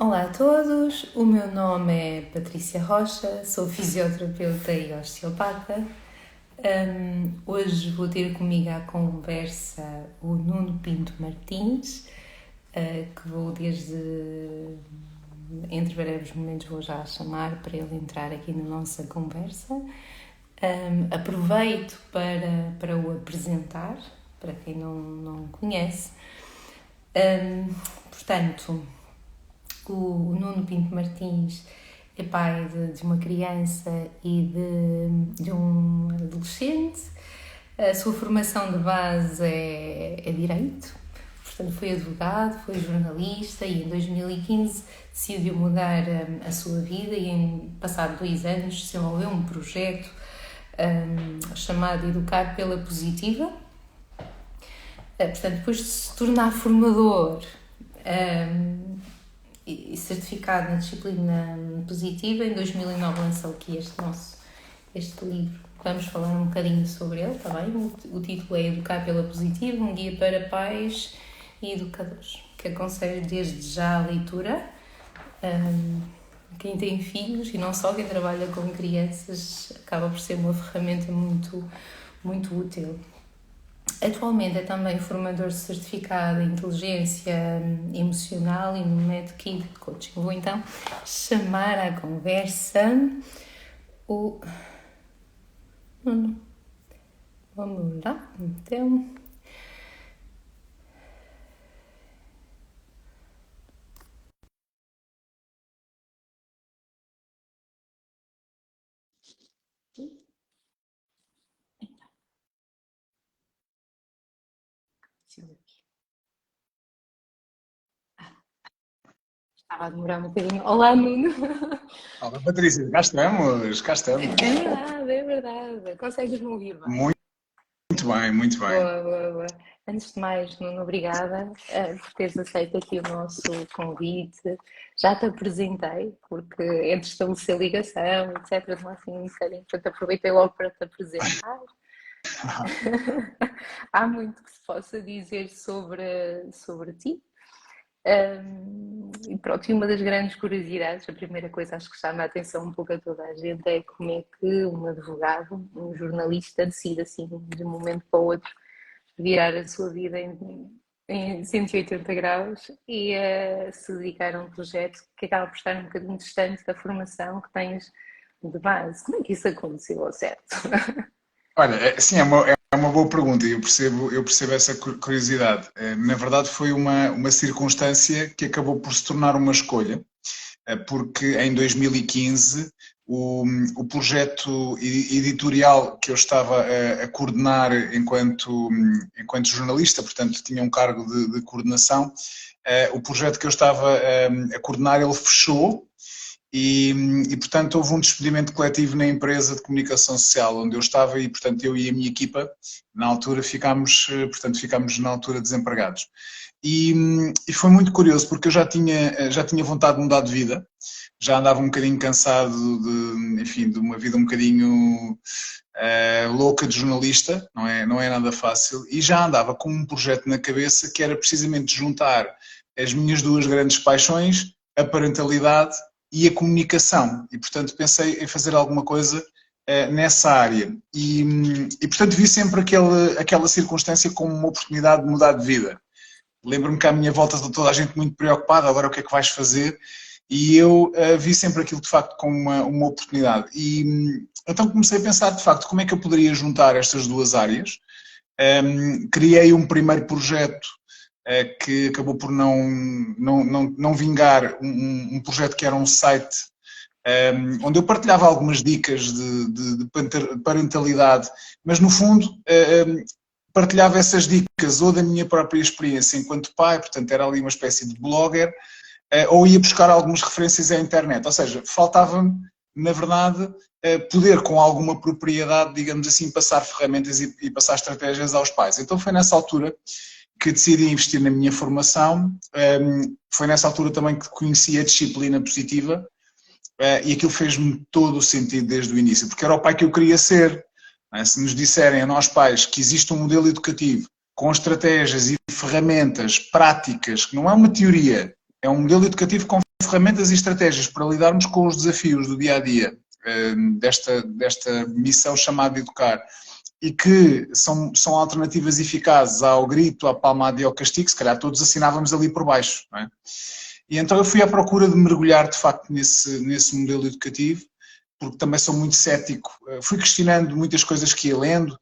Olá a todos, o meu nome é Patrícia Rocha, sou fisioterapeuta e osteopata. Hoje vou ter comigo à conversa o Nuno Pinto Martins, que vou entre breves momentos vou já chamar para ele entrar aqui na nossa conversa. Aproveito para o apresentar, para quem não conhece. Portanto, o Nuno Pinto Martins é pai de uma criança e de um adolescente. A sua formação de base é Direito, portanto foi advogado, foi jornalista e em 2015 decidiu mudar a sua vida e passado 2 anos desenvolveu um projeto chamado Educar pela Positiva. Portanto, depois de se tornar formador e certificado na disciplina positiva, em 2009 lançou aqui este livro. Vamos falar um bocadinho sobre ele, está bem? O título é Educar pela Positiva, um guia para pais e educadores, que aconselho desde já a leitura. Quem tem filhos e não só, quem trabalha com crianças, acaba por ser uma ferramenta muito, muito útil. Atualmente é também formador certificado em inteligência emocional e no método Kid Coaching. Vou então chamar à conversa o Nuno. Vamos lá, então. Estava a demorar um bocadinho. Olá, Nuno. Olá, Patrícia, cá estamos, cá estamos. É verdade, é verdade. Consegues-me ouvir bem? Muito bem, muito bem. Boa, boa, boa. Antes de mais, Nuno, obrigada por teres aceito aqui o nosso convite. Já te apresentei, porque entre estabelecer ligação, etc., não assim um bocadinho, portanto aproveitei logo para te apresentar. Há muito que se possa dizer sobre ti. E pronto, e uma das grandes curiosidades, a primeira coisa acho que chama a atenção um pouco a toda a gente é como é que um advogado, um jornalista decide assim de um momento para o outro virar a sua vida em 180 graus e se dedicar a um projeto que acaba por estar um bocadinho distante da formação que tens de base. Como é que isso aconteceu ao certo? Olha, sim, é uma boa pergunta e eu percebo essa curiosidade. Na verdade, foi uma circunstância que acabou por se tornar uma escolha, porque em 2015 o projeto editorial que eu estava a coordenar enquanto jornalista, portanto tinha um cargo de coordenação, o projeto que eu estava a coordenar, ele fechou. Portanto, houve um despedimento coletivo na empresa de comunicação social onde eu estava e, portanto, eu e a minha equipa, na altura, ficámos na altura desempregados. E foi muito curioso, porque eu já tinha vontade de mudar de vida, já andava um bocadinho cansado de uma vida um bocadinho louca de jornalista, não é nada fácil, e já andava com um projeto na cabeça que era precisamente juntar as minhas duas grandes paixões, a parentalidade e a comunicação, e portanto pensei em fazer alguma coisa nessa área portanto vi sempre aquela circunstância como uma oportunidade de mudar de vida. Lembro-me que à minha volta está toda a gente muito preocupada, agora o que é que vais fazer? E eu vi sempre aquilo de facto como uma oportunidade então comecei a pensar de facto como é que eu poderia juntar estas duas áreas. Criei um primeiro projeto que acabou por não vingar, um projeto que era um site onde eu partilhava algumas dicas de parentalidade, mas no fundo partilhava essas dicas ou da minha própria experiência enquanto pai, portanto era ali uma espécie de blogger, ou ia buscar algumas referências à internet, ou seja, faltava-me, na verdade, poder com alguma propriedade, digamos assim, passar ferramentas e passar estratégias aos pais. Então foi nessa altura que decidi investir na minha formação, foi nessa altura também que conheci a disciplina positiva e aquilo fez-me todo o sentido desde o início, porque era o pai que eu queria ser. Se nos disserem a nós pais que existe um modelo educativo com estratégias e ferramentas práticas, que não é uma teoria, é um modelo educativo com ferramentas e estratégias para lidarmos com os desafios do dia-a-dia, desta missão chamada de educar, e que são alternativas eficazes ao grito, à palmada e ao castigo, se calhar todos assinávamos ali por baixo, não é? E então eu fui à procura de mergulhar de facto nesse modelo educativo, porque também sou muito cético, fui questionando muitas coisas que ia lendo,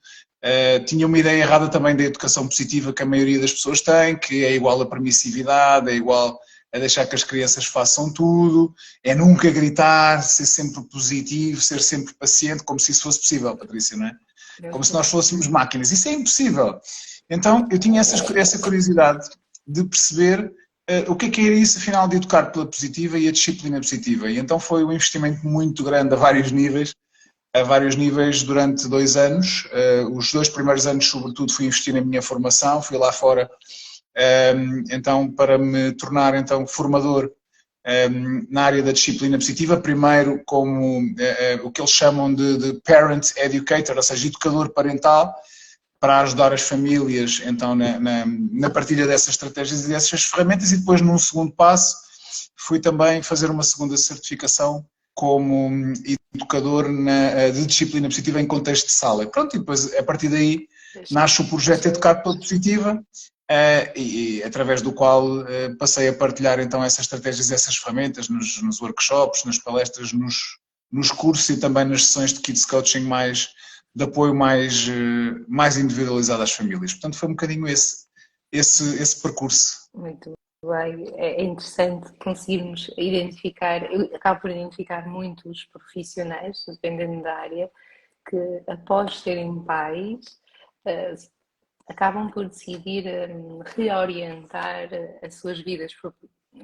tinha uma ideia errada também da educação positiva que a maioria das pessoas tem, que é igual a permissividade, é igual a deixar que as crianças façam tudo, é nunca gritar, ser sempre positivo, ser sempre paciente, como se isso fosse possível, Patrícia, não é? Como se nós fôssemos máquinas. Isso é impossível. Então eu tinha essa curiosidade de perceber o que era isso, afinal, de educar pela positiva e a disciplina positiva. E então foi um investimento muito grande a vários níveis durante 2 anos. Os 2 primeiros anos, sobretudo, fui investir na minha formação, fui lá fora então para me tornar então formador na área da disciplina positiva, primeiro como o que eles chamam de parent educator, ou seja, educador parental, para ajudar as famílias então na partilha dessas estratégias e dessas ferramentas, e depois num segundo passo fui também fazer uma segunda certificação como educador de disciplina positiva em contexto de sala. Pronto, e depois a partir daí nasce o projeto Educar pela Positiva, e através do qual passei a partilhar então essas estratégias e essas ferramentas nos workshops, nas palestras, nos cursos e também nas sessões de Kids Coaching de apoio mais individualizado às famílias. Portanto, foi um bocadinho esse percurso. Muito bem, é interessante conseguirmos identificar, eu acabo por identificar muitos profissionais, dependendo da área, que após serem pais, acabam por decidir reorientar as suas vidas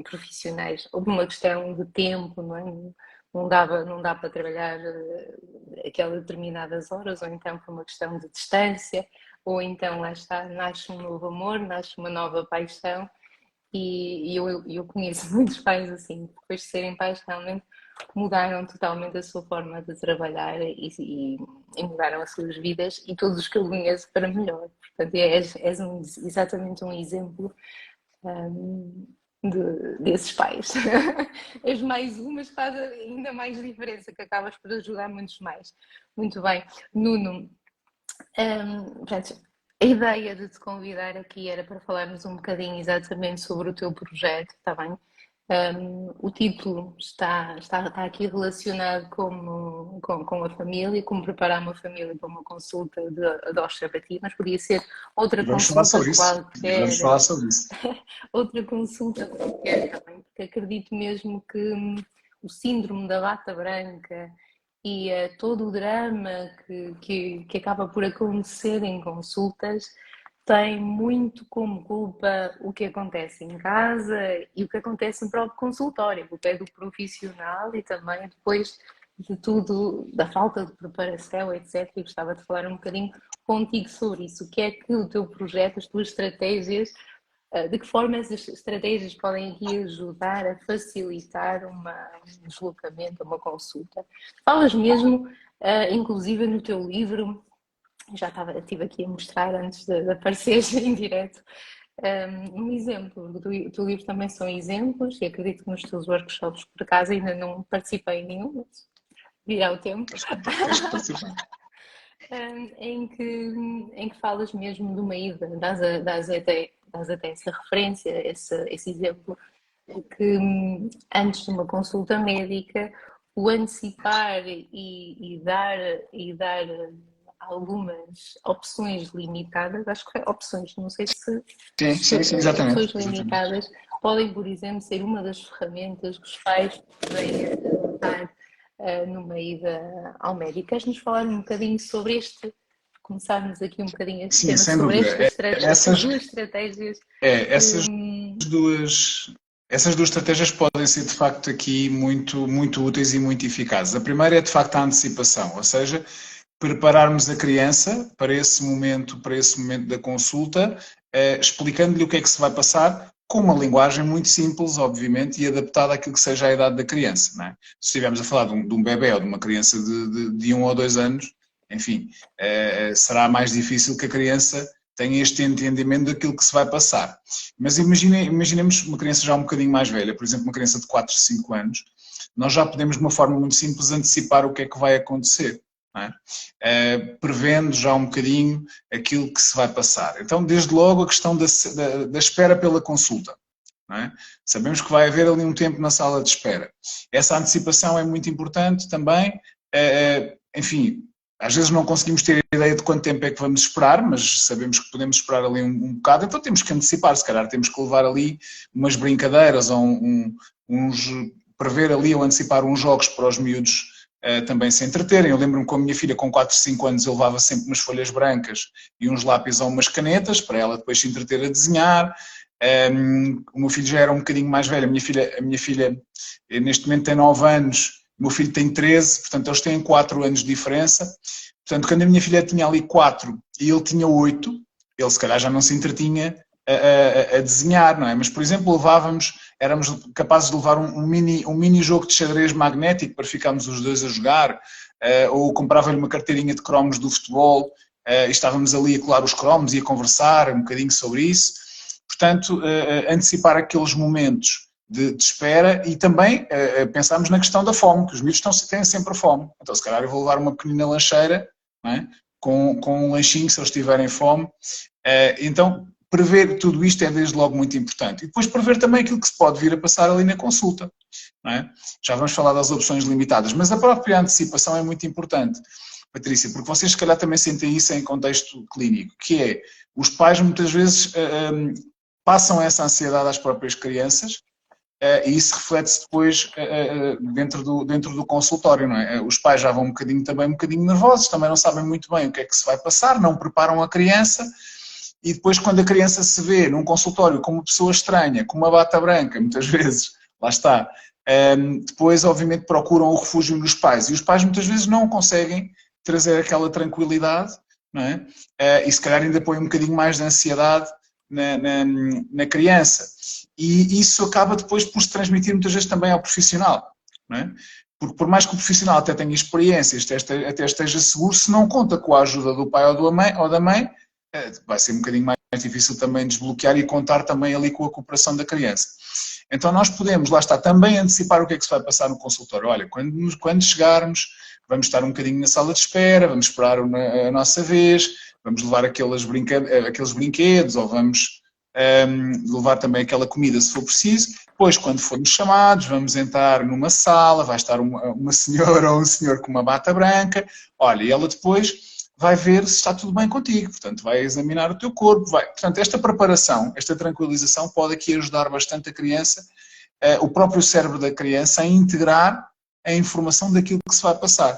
profissionais. Houve uma questão de tempo, não é? Não dá para trabalhar aquelas determinadas horas, ou então por uma questão de distância, ou então lá está, nasce um novo amor, nasce uma nova paixão, e eu conheço muitos pais assim, depois de serem pais realmente mudaram totalmente a sua forma de trabalhar e mudaram as suas vidas, e todos os que eu conheço para melhor. Portanto, és exatamente um exemplo desses pais. És mais um, mas faz ainda mais diferença, que acabas por ajudar muitos mais. Muito bem. Nuno, portanto, a ideia de te convidar aqui era para falarmos um bocadinho exatamente sobre o teu projeto, está bem? O título está aqui relacionado com a família, como preparar uma família para uma consulta de osteopatia, mas podia ser outra consulta qualquer. Vamos falar sobre isso. Outra consulta qualquer também, porque acredito mesmo que o síndrome da bata branca e todo o drama que acaba por acontecer em consultas tem muito como culpa o que acontece em casa e o que acontece no próprio consultório. A culpa é do profissional e também depois de tudo, da falta de preparação, etc. E gostava de falar um bocadinho contigo sobre isso. O que é que o teu projeto, as tuas estratégias, de que forma essas estratégias podem aqui ajudar a facilitar um deslocamento, uma consulta? Falas mesmo, inclusive no teu livro, estive aqui a mostrar antes de aparecer em direto, um exemplo. O teu livro também são exemplos, e acredito que nos teus workshops, por acaso, ainda não participei em nenhum, mas virá o tempo. Em que falas mesmo de uma ida, dás até essa referência, esse exemplo, que antes de uma consulta médica, o antecipar e dar algumas opções limitadas, acho que é opções, não sei se... Sim, exatamente. Opções limitadas podem, por exemplo, ser uma das ferramentas que os pais podem adotar numa ida ao médico. Queres-nos falar um bocadinho sobre começarmos aqui um bocadinho este tema sobre estas duas estratégias? Essas duas estratégias podem ser de facto aqui muito, muito úteis e muito eficazes. A primeira é de facto a antecipação, ou seja, prepararmos a criança para esse momento da consulta, explicando-lhe o que é que se vai passar, com uma linguagem muito simples, obviamente, e adaptada àquilo que seja a idade da criança. Não é? Se estivermos a falar de um bebê ou de uma criança de 1 ou 2 anos, enfim, será mais difícil que a criança tem este entendimento daquilo que se vai passar. Mas imaginemos uma criança já um bocadinho mais velha, por exemplo, uma criança de 4, 5 anos, nós já podemos, de uma forma muito simples, antecipar o que é que vai acontecer, não é? Prevendo já um bocadinho aquilo que se vai passar. Então, desde logo, a questão da espera pela consulta. Não é? Sabemos que vai haver ali um tempo na sala de espera. Essa antecipação é muito importante também. Enfim, às vezes não conseguimos ter ideia de quanto tempo é que vamos esperar, mas sabemos que podemos esperar ali um bocado, então temos que antecipar, se calhar temos que levar ali umas brincadeiras ou uns prever ali ou antecipar uns jogos para os miúdos também se entreterem. Eu lembro-me com a minha filha com 4, 5 anos eu levava sempre umas folhas brancas e uns lápis ou umas canetas para ela depois se entreter a desenhar. O meu filho já era um bocadinho mais velho, a minha filha neste momento tem 9 anos, o meu filho tem 13, portanto eles têm 4 anos de diferença. Portanto, quando a minha filha tinha ali 4 e ele tinha 8, ele se calhar já não se entretinha a desenhar, não é? Mas, por exemplo, éramos capazes de levar um mini jogo de xadrez magnético para ficarmos os dois a jogar, ou comprava-lhe uma carteirinha de cromos do futebol, e estávamos ali a colar os cromos e a conversar um bocadinho sobre isso. Portanto, antecipar aqueles momentos de espera e também pensarmos na questão da fome, que os miúdos têm sempre fome. Então, se calhar eu vou levar uma pequenina lancheira, não é? com um lanchinho, se eles tiverem fome. Então, prever tudo isto é desde logo muito importante. E depois prever também aquilo que se pode vir a passar ali na consulta. Não é? Já vamos falar das opções limitadas, mas a própria antecipação é muito importante, Patrícia, porque vocês se calhar também sentem isso em contexto clínico, que é, os pais muitas vezes passam essa ansiedade às próprias crianças e isso reflete-se depois dentro do consultório, não é? Os pais já vão um bocadinho nervosos, também não sabem muito bem o que é que se vai passar, não preparam a criança e depois quando a criança se vê num consultório com uma pessoa estranha, com uma bata branca, muitas vezes, lá está, depois obviamente procuram o refúgio nos pais e os pais muitas vezes não conseguem trazer aquela tranquilidade, não é? E se calhar ainda põe um bocadinho mais de ansiedade na criança. E isso acaba depois por se transmitir muitas vezes também ao profissional, não é? Porque por mais que o profissional até tenha experiências, até esteja seguro, se não conta com a ajuda do pai ou da mãe, vai ser um bocadinho mais difícil também desbloquear e contar também ali com a cooperação da criança. Então nós podemos, lá está, também antecipar o que é que se vai passar no consultório. Olha, quando chegarmos, vamos estar um bocadinho na sala de espera, vamos esperar a nossa vez, vamos levar aqueles brinquedos ou vamos levar também aquela comida se for preciso. Depois, quando formos chamados, vamos entrar numa sala, vai estar uma senhora ou um senhor com uma bata branca. Olha, e ela depois vai ver se está tudo bem contigo, portanto vai examinar o teu corpo, portanto esta preparação, esta tranquilização pode aqui ajudar bastante a criança, o próprio cérebro da criança a integrar a informação daquilo que se vai passar.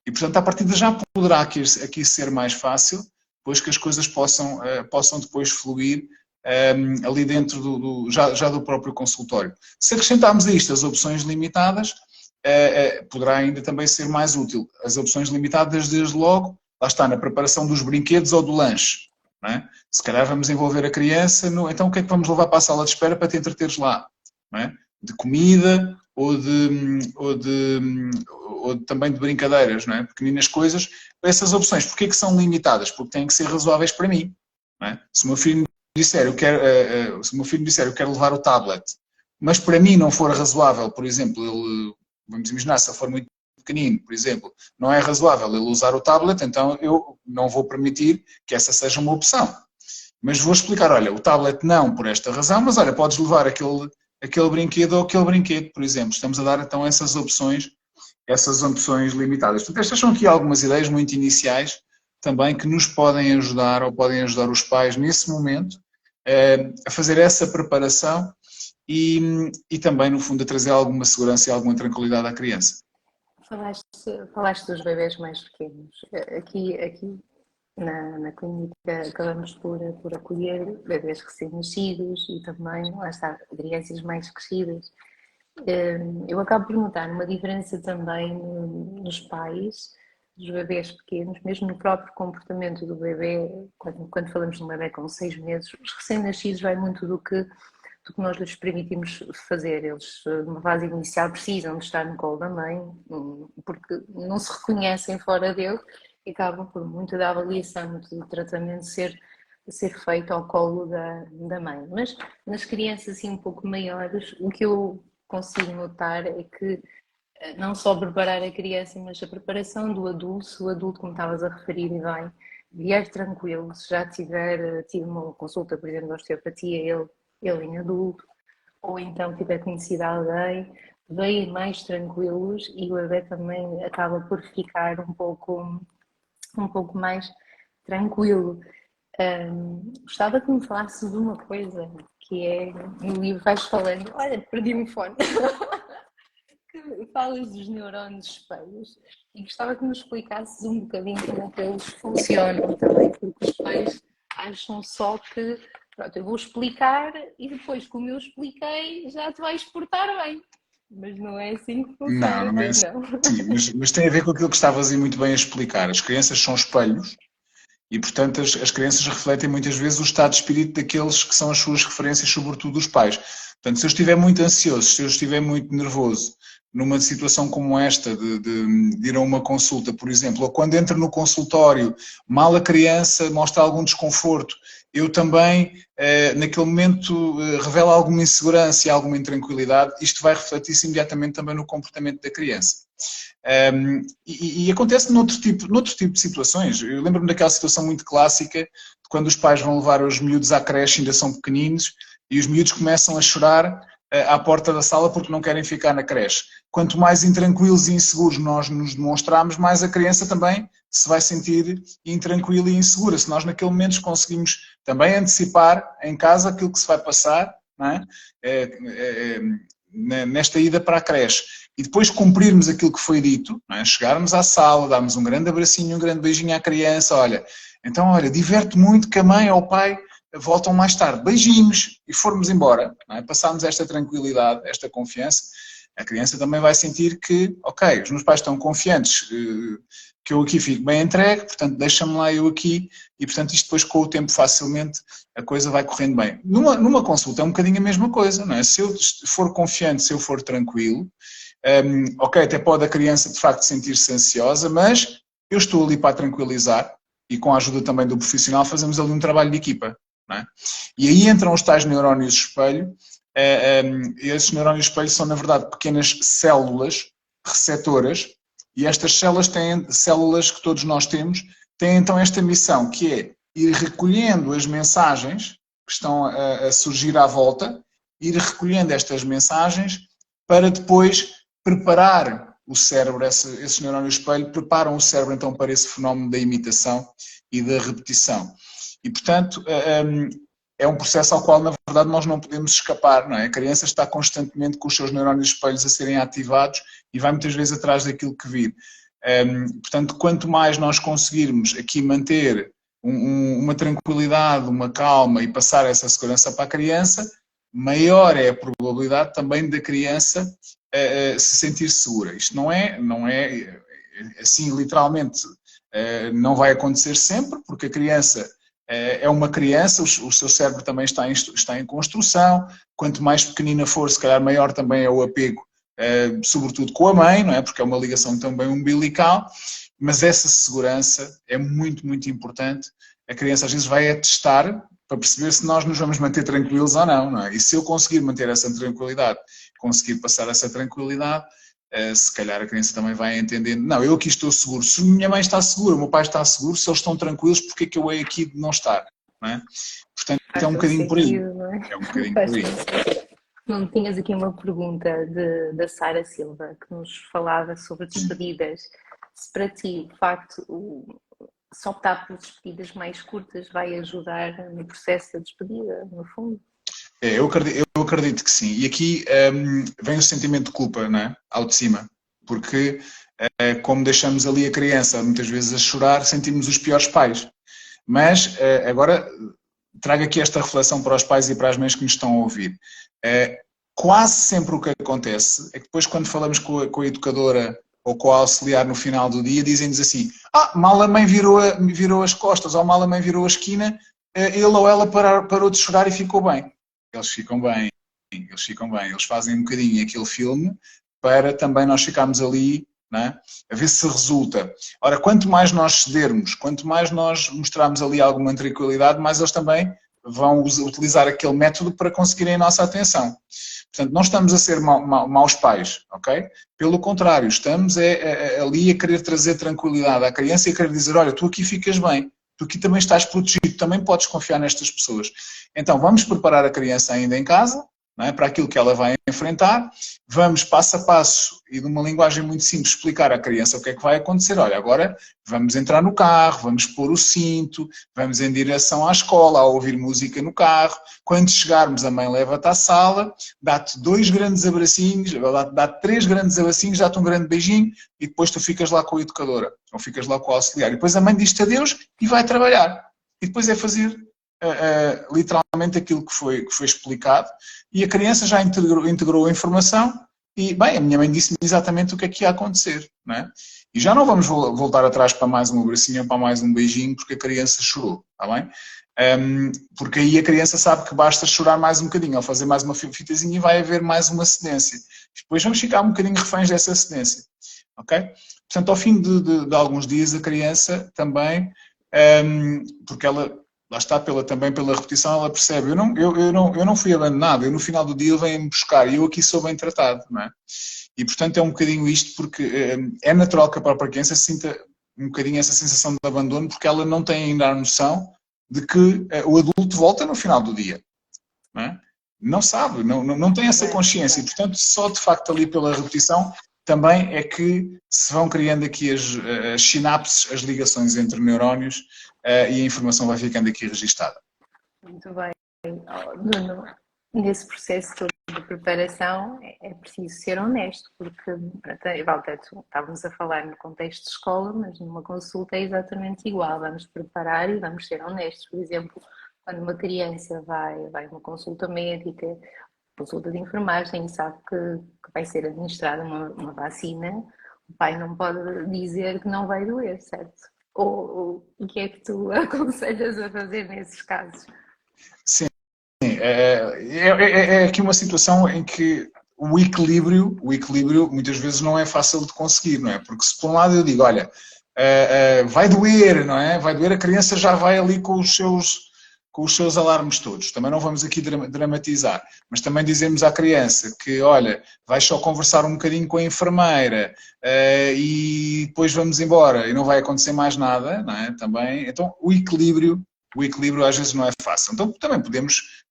E portanto a partir de já poderá aqui ser mais fácil, depois que as coisas possam depois fluir ali dentro já do próprio consultório. Se acrescentarmos a isto as opções limitadas, poderá ainda também ser mais útil. As opções limitadas desde logo, lá está, na preparação dos brinquedos ou do lanche. Não é? Se calhar vamos envolver a criança, então o que é que vamos levar para a sala de espera para te entreteres lá? Não é? De comida ou também de brincadeiras, não é? Pequeninas coisas. Essas opções, porquê é que são limitadas? Porque têm que ser razoáveis para mim. Não é? Se o meu filho me disser, eu quero levar o tablet, mas para mim não for razoável, por exemplo, vamos imaginar, se ele for muito pequenino, por exemplo, não é razoável ele usar o tablet, então eu não vou permitir que essa seja uma opção. Mas vou explicar, olha, o tablet não por esta razão, mas olha, podes levar aquele brinquedo ou aquele brinquedo, por exemplo. Estamos a dar então essas opções limitadas. Portanto, estas são aqui algumas ideias muito iniciais também que nos podem ajudar ou podem ajudar os pais nesse momento a fazer essa preparação e também, no fundo, a trazer alguma segurança e alguma tranquilidade à criança. Falaste dos bebés mais pequenos. Aqui na clínica acabamos por acolher bebés recém-nascidos e também, lá está, crianças mais crescidas. Eu acabo por notar uma diferença também nos pais dos bebés pequenos, mesmo no próprio comportamento do bebê, quando falamos de um bebê com 6 meses, os recém-nascidos vai muito do que nós lhes permitimos fazer. Eles, numa fase inicial, precisam de estar no colo da mãe, porque não se reconhecem fora dele e acabam por muito da avaliação, muito do tratamento ser ser feito ao colo da mãe. Mas nas crianças assim um pouco maiores, o que eu consigo notar é que não só preparar a criança, mas a preparação do adulto, se o adulto, como estavas a referir e bem, vier tranquilo, se já tiver tido uma consulta, por exemplo, de osteopatia, ele em adulto, ou então tiver conhecido alguém, vêm mais tranquilos e o bebê também acaba por ficar um pouco mais tranquilo. Gostava que me falasses de uma coisa que é, no livro vais falando, olha, perdi-me o fone, que falas dos neurônios espelhos e gostava que me explicasses um bocadinho como é que eles funcionam também, porque os pais acham só que, pronto, eu vou explicar e depois, como eu expliquei, já te vais portar bem. Mas não é assim que Não, funciona, não é pois assim. não. Mas tem a ver com aquilo que estavas aí muito bem a explicar. As crianças são espelhos e, portanto, as crianças refletem muitas vezes o estado de espírito daqueles que são as suas referências, sobretudo os pais. Portanto, se eu estiver muito ansioso, se eu estiver muito nervoso, numa situação como esta, de ir a uma consulta, por exemplo, ou quando entro no consultório, mal a criança mostra algum desconforto, eu também, naquele momento, revelo alguma insegurança e alguma intranquilidade, isto vai refletir-se imediatamente também no comportamento da criança. E acontece noutro tipo de situações. Eu lembro-me daquela situação muito clássica de quando os pais vão levar os miúdos à creche, ainda são pequeninos, e os miúdos começam a chorar à porta da sala porque não querem ficar na creche. Quanto mais intranquilos e inseguros nós nos demonstramos, mais a criança também se vai sentir intranquila e insegura. Se nós naquele momento conseguimos também antecipar em casa aquilo que se vai passar, não é? Nesta ida para a creche, e depois cumprirmos aquilo que foi dito, não é? Chegarmos à sala, darmos um grande abracinho, um grande beijinho à criança, olha, então olha, diverte muito que a mãe ou o pai voltam mais tarde, beijinhos, e formos embora, não é? Passarmos esta tranquilidade, esta confiança, a criança também vai sentir que, ok, os meus pais estão confiantes que eu aqui fico bem entregue, portanto deixa-me lá eu aqui, e portanto isto depois com o tempo facilmente a coisa vai correndo bem. Numa consulta é um bocadinho a mesma coisa, não é? Se eu for confiante, se eu for tranquilo, ok, até pode a criança de facto sentir-se ansiosa, mas eu estou ali para a tranquilizar e com a ajuda também do profissional fazemos ali um trabalho de equipa. Não é? E aí entram os tais neurónios espelho. Esses neurónios espelho são na verdade pequenas células receptoras e estas células que todos nós temos têm então esta missão que é ir recolhendo as mensagens que estão a surgir à volta, ir recolhendo estas mensagens para depois preparar o cérebro, esses neurónios espelho preparam o cérebro então para esse fenómeno da imitação e da repetição. E, portanto, é um processo ao qual, na verdade, nós não podemos escapar, não é? A criança está constantemente com os seus neurónios espelhos a serem ativados e vai muitas vezes atrás daquilo que vir. Portanto, quanto mais nós conseguirmos aqui manter uma tranquilidade, uma calma e passar essa segurança para a criança, maior é a probabilidade também da criança se sentir segura. Isto não é assim, literalmente, não vai acontecer sempre, porque a criança é uma criança, o seu cérebro também está em construção, quanto mais pequenina for, se calhar maior também é o apego, sobretudo com a mãe, não é? Porque é uma ligação também umbilical, mas essa segurança é muito, muito importante. A criança às vezes vai a testar para perceber se nós nos vamos manter tranquilos ou não, não é? E se eu conseguir manter essa tranquilidade, conseguir passar essa tranquilidade, se calhar a criança também vai entendendo, não, eu aqui estou seguro, se minha mãe está segura, o meu pai está seguro, se eles estão tranquilos, porque é que eu hei aqui de não estar? Não é? Portanto, é um bocadinho por aí. Não é? É um bocadinho por aí. Não tinhas aqui uma pergunta da Sara Silva, que nos falava sobre despedidas. Se para ti, de facto, só optar por despedidas mais curtas vai ajudar no processo da despedida, no fundo? Eu acredito que sim. E aqui vem o sentimento de culpa, não é? Ao de cima. Porque como deixamos ali a criança muitas vezes a chorar, sentimos os piores pais. Mas agora trago aqui esta reflexão para os pais e para as mães que nos estão a ouvir. Quase sempre o que acontece é que depois quando falamos com a educadora ou com a auxiliar no final do dia, dizem-nos assim, mal a mãe virou as costas ou mal a mãe virou a esquina, ele ou ela parou de chorar e ficou bem. Eles ficam bem, eles fazem um bocadinho aquele filme para também nós ficarmos ali não é? A ver se resulta. Ora, quanto mais nós cedermos, quanto mais nós mostrarmos ali alguma tranquilidade, mais eles também vão utilizar aquele método para conseguirem a nossa atenção. Portanto, não estamos a ser maus pais, ok? Pelo contrário, estamos ali a querer trazer tranquilidade à criança e a querer dizer, olha, tu aqui ficas bem, tu aqui também estás protegido, também podes confiar nestas pessoas. Então, vamos preparar a criança ainda em casa, não é, para aquilo que ela vai enfrentar, vamos passo a passo e de uma linguagem muito simples explicar à criança o que é que vai acontecer. Olha, agora vamos entrar no carro, vamos pôr o cinto, vamos em direção à escola, a ouvir música no carro, quando chegarmos a mãe leva-te à sala, dá-te 2 grandes abracinhos, dá-te 3 grandes abracinhos, dá-te um grande beijinho e depois tu ficas lá com a educadora, ou ficas lá com o auxiliar. E depois a mãe diz-te adeus e vai trabalhar. E depois é fazer literalmente aquilo que foi explicado e a criança já integrou a informação e, bem, a minha mãe disse-me exatamente o que é que ia acontecer, não é? E já não vamos voltar atrás para mais um abracinho ou para mais um beijinho porque a criança chorou, está bem? Porque aí a criança sabe que basta chorar mais um bocadinho ou fazer mais uma fitazinha e vai haver mais uma cedência. Depois vamos ficar um bocadinho reféns dessa cedência, ok? Portanto, ao fim de alguns dias a criança também, porque ela lá está, também pela repetição, ela percebe, eu não fui abandonado, eu no final do dia ele vem-me buscar e eu aqui sou bem tratado, não é? E portanto é um bocadinho isto, porque é natural que a própria criança sinta um bocadinho essa sensação de abandono, porque ela não tem ainda a noção de que o adulto volta no final do dia, não é? Não sabe, não tem essa consciência, e portanto só de facto ali pela repetição também é que se vão criando aqui as sinapses, as ligações entre neurónios, e a informação vai ficando aqui registada. Muito bem. Nuno, nesse processo todo de preparação é preciso ser honesto, porque, Walter, estávamos a falar no contexto de escola, mas numa consulta é exatamente igual. Vamos preparar e vamos ser honestos. Por exemplo, quando uma criança vai a uma consulta médica, consulta de enfermagem e sabe que vai ser administrada uma vacina, o pai não pode dizer que não vai doer, certo? Ou o que é que tu aconselhas a fazer nesses casos? Sim, é aqui uma situação em que o equilíbrio muitas vezes não é fácil de conseguir, não é? Porque se por um lado eu digo, olha, vai doer, não é? Vai doer, a criança já vai ali com os seus alarmes todos. Também não vamos aqui dramatizar, mas também dizemos à criança que, olha, vais só conversar um bocadinho com a enfermeira e depois vamos embora e não vai acontecer mais nada, não é? Também, então o equilíbrio às vezes não é fácil. Então também podemos,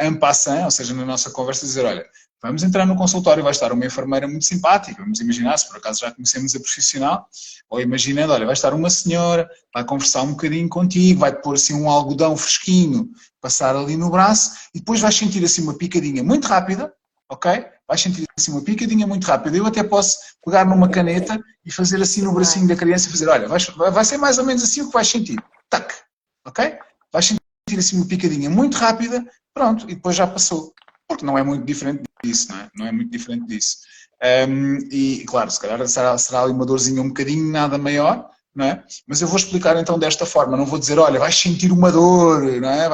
en passant, ou seja, na nossa conversa, dizer, olha, vamos entrar no consultório, vai estar uma enfermeira muito simpática, vamos imaginar, se por acaso já conhecemos a profissional, ou imaginando, olha, vai estar uma senhora, vai conversar um bocadinho contigo, vai-te pôr assim um algodão fresquinho, passar ali no braço, e depois vais sentir assim uma picadinha muito rápida, ok? Vais sentir assim uma picadinha muito rápida. Eu até posso pegar numa caneta e fazer assim no bracinho da criança e fazer, olha, vai ser mais ou menos assim o que vais sentir. Tac, ok? Vais sentir assim uma picadinha muito rápida, pronto, e depois já passou. Porque não é muito diferente disso, não é? Não é muito diferente disso. E claro, se calhar será ali uma dorzinha um bocadinho, nada maior, não é? Mas eu vou explicar então desta forma, não vou dizer, olha, vais sentir uma dor, não é?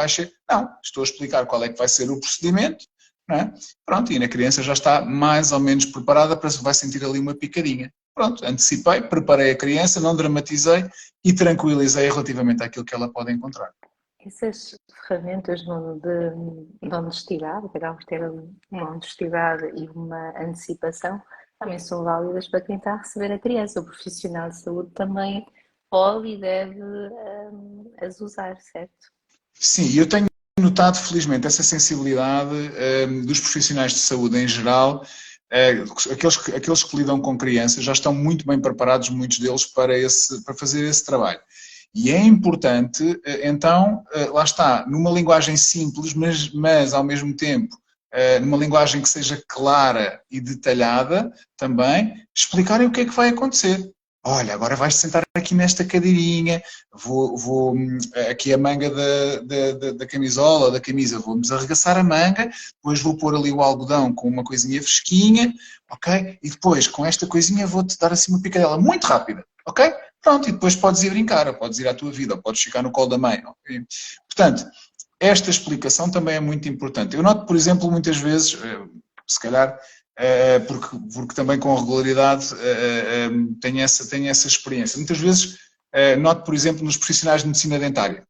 Não, estou a explicar qual é que vai ser o procedimento, não é? Pronto, e na criança já está mais ou menos preparada para vai sentir ali uma picadinha. Pronto, antecipei, preparei a criança, não dramatizei e tranquilizei relativamente àquilo que ela pode encontrar. Essas ferramentas de honestidade, acabamos de ter uma honestidade e uma antecipação, também são válidas para quem está a receber a criança. O profissional de saúde também pode e deve as usar, certo? Sim, eu tenho notado felizmente essa sensibilidade dos profissionais de saúde em geral. Aqueles que lidam com crianças já estão muito bem preparados, muitos deles, para fazer esse trabalho. E é importante, então, lá está, numa linguagem simples, mas ao mesmo tempo, numa linguagem que seja clara e detalhada também, explicarem o que é que vai acontecer. Olha, agora vais sentar aqui nesta cadeirinha, vou aqui a manga da camisola, da camisa, vou-nos arregaçar a manga, depois vou pôr ali o algodão com uma coisinha fresquinha, ok? E depois, com esta coisinha, vou-te dar assim uma picadela muito rápida, ok? Pronto, e depois podes ir brincar, ou podes ir à tua vida, ou podes ficar no colo da mãe. Okay? Portanto, esta explicação também é muito importante. Eu noto, por exemplo, muitas vezes, se calhar, porque também com regularidade tenho essa experiência. Muitas vezes noto, por exemplo, nos profissionais de medicina dentária,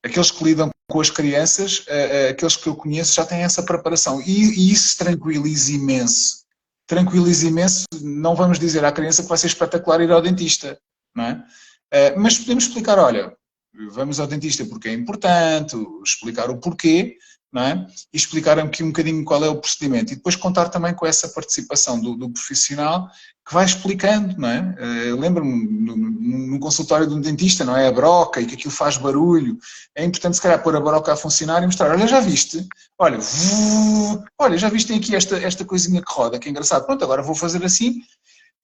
aqueles que lidam com as crianças, aqueles que eu conheço já têm essa preparação e isso tranquiliza imenso. Tranquiliza imenso, não vamos dizer à criança que vai ser espetacular ir ao dentista, não é? Mas podemos explicar, olha, vamos ao dentista porque é importante, explicar o porquê, não é? E explicar aqui um bocadinho qual é o procedimento e depois contar também com essa participação do profissional que vai explicando, não é? Eu lembro-me num consultório de um dentista, não é? A broca e que aquilo faz barulho. É importante se calhar pôr a broca a funcionar e mostrar, olha, já viste? Olha, olha, já viste aqui esta coisinha que roda, que é engraçado. Pronto, agora vou fazer assim.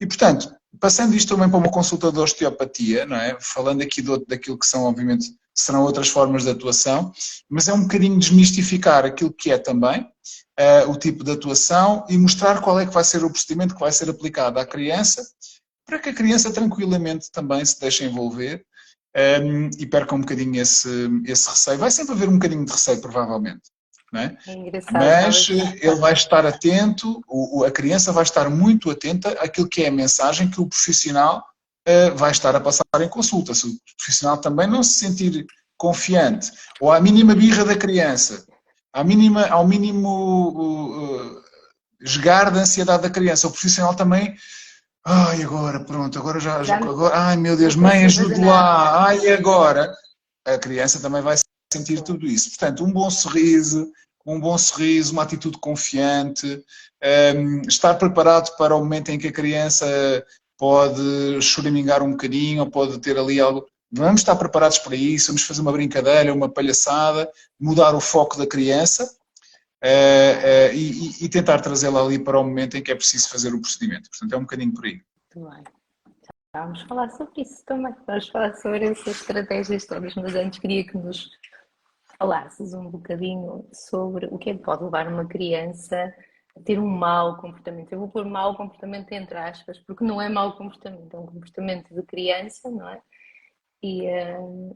E, portanto, passando isto também para uma consulta de osteopatia, não é? Falando aqui daquilo que são, obviamente, serão outras formas de atuação, mas é um bocadinho desmistificar aquilo que é também o tipo de atuação e mostrar qual é que vai ser o procedimento que vai ser aplicado à criança, para que a criança tranquilamente também se deixe envolver e perca um bocadinho esse receio. Vai sempre haver um bocadinho de receio, provavelmente. Não é? É engraçado. Mas ele vai estar atento, a criança vai estar muito atenta àquilo que é a mensagem que o profissional vai estar a passar em consulta. Se o profissional também não se sentir confiante, ou à mínima birra da criança, ao mínimo esgar da ansiedade da criança, o profissional também, ai agora, pronto, agora agora, ai meu Deus, mãe, ajude lá, ai agora, a criança também vai sentir tudo isso. Portanto, um bom sorriso, uma atitude confiante, estar preparado para o momento em que a criança pode choramingar um bocadinho, ou pode ter ali algo. Vamos estar preparados para isso, vamos fazer uma brincadeira, uma palhaçada, mudar o foco da criança e tentar trazê-la ali para o momento em que é preciso fazer o procedimento. Portanto, é um bocadinho por aí. Muito bem. Vamos falar sobre isso também, vamos falar sobre essas estratégias todas, mas antes queria que nos falasses um bocadinho sobre o que é que pode levar uma criança a ter um mau comportamento. Eu vou pôr mau comportamento entre aspas, porque não é mau comportamento, é um comportamento de criança, não é? E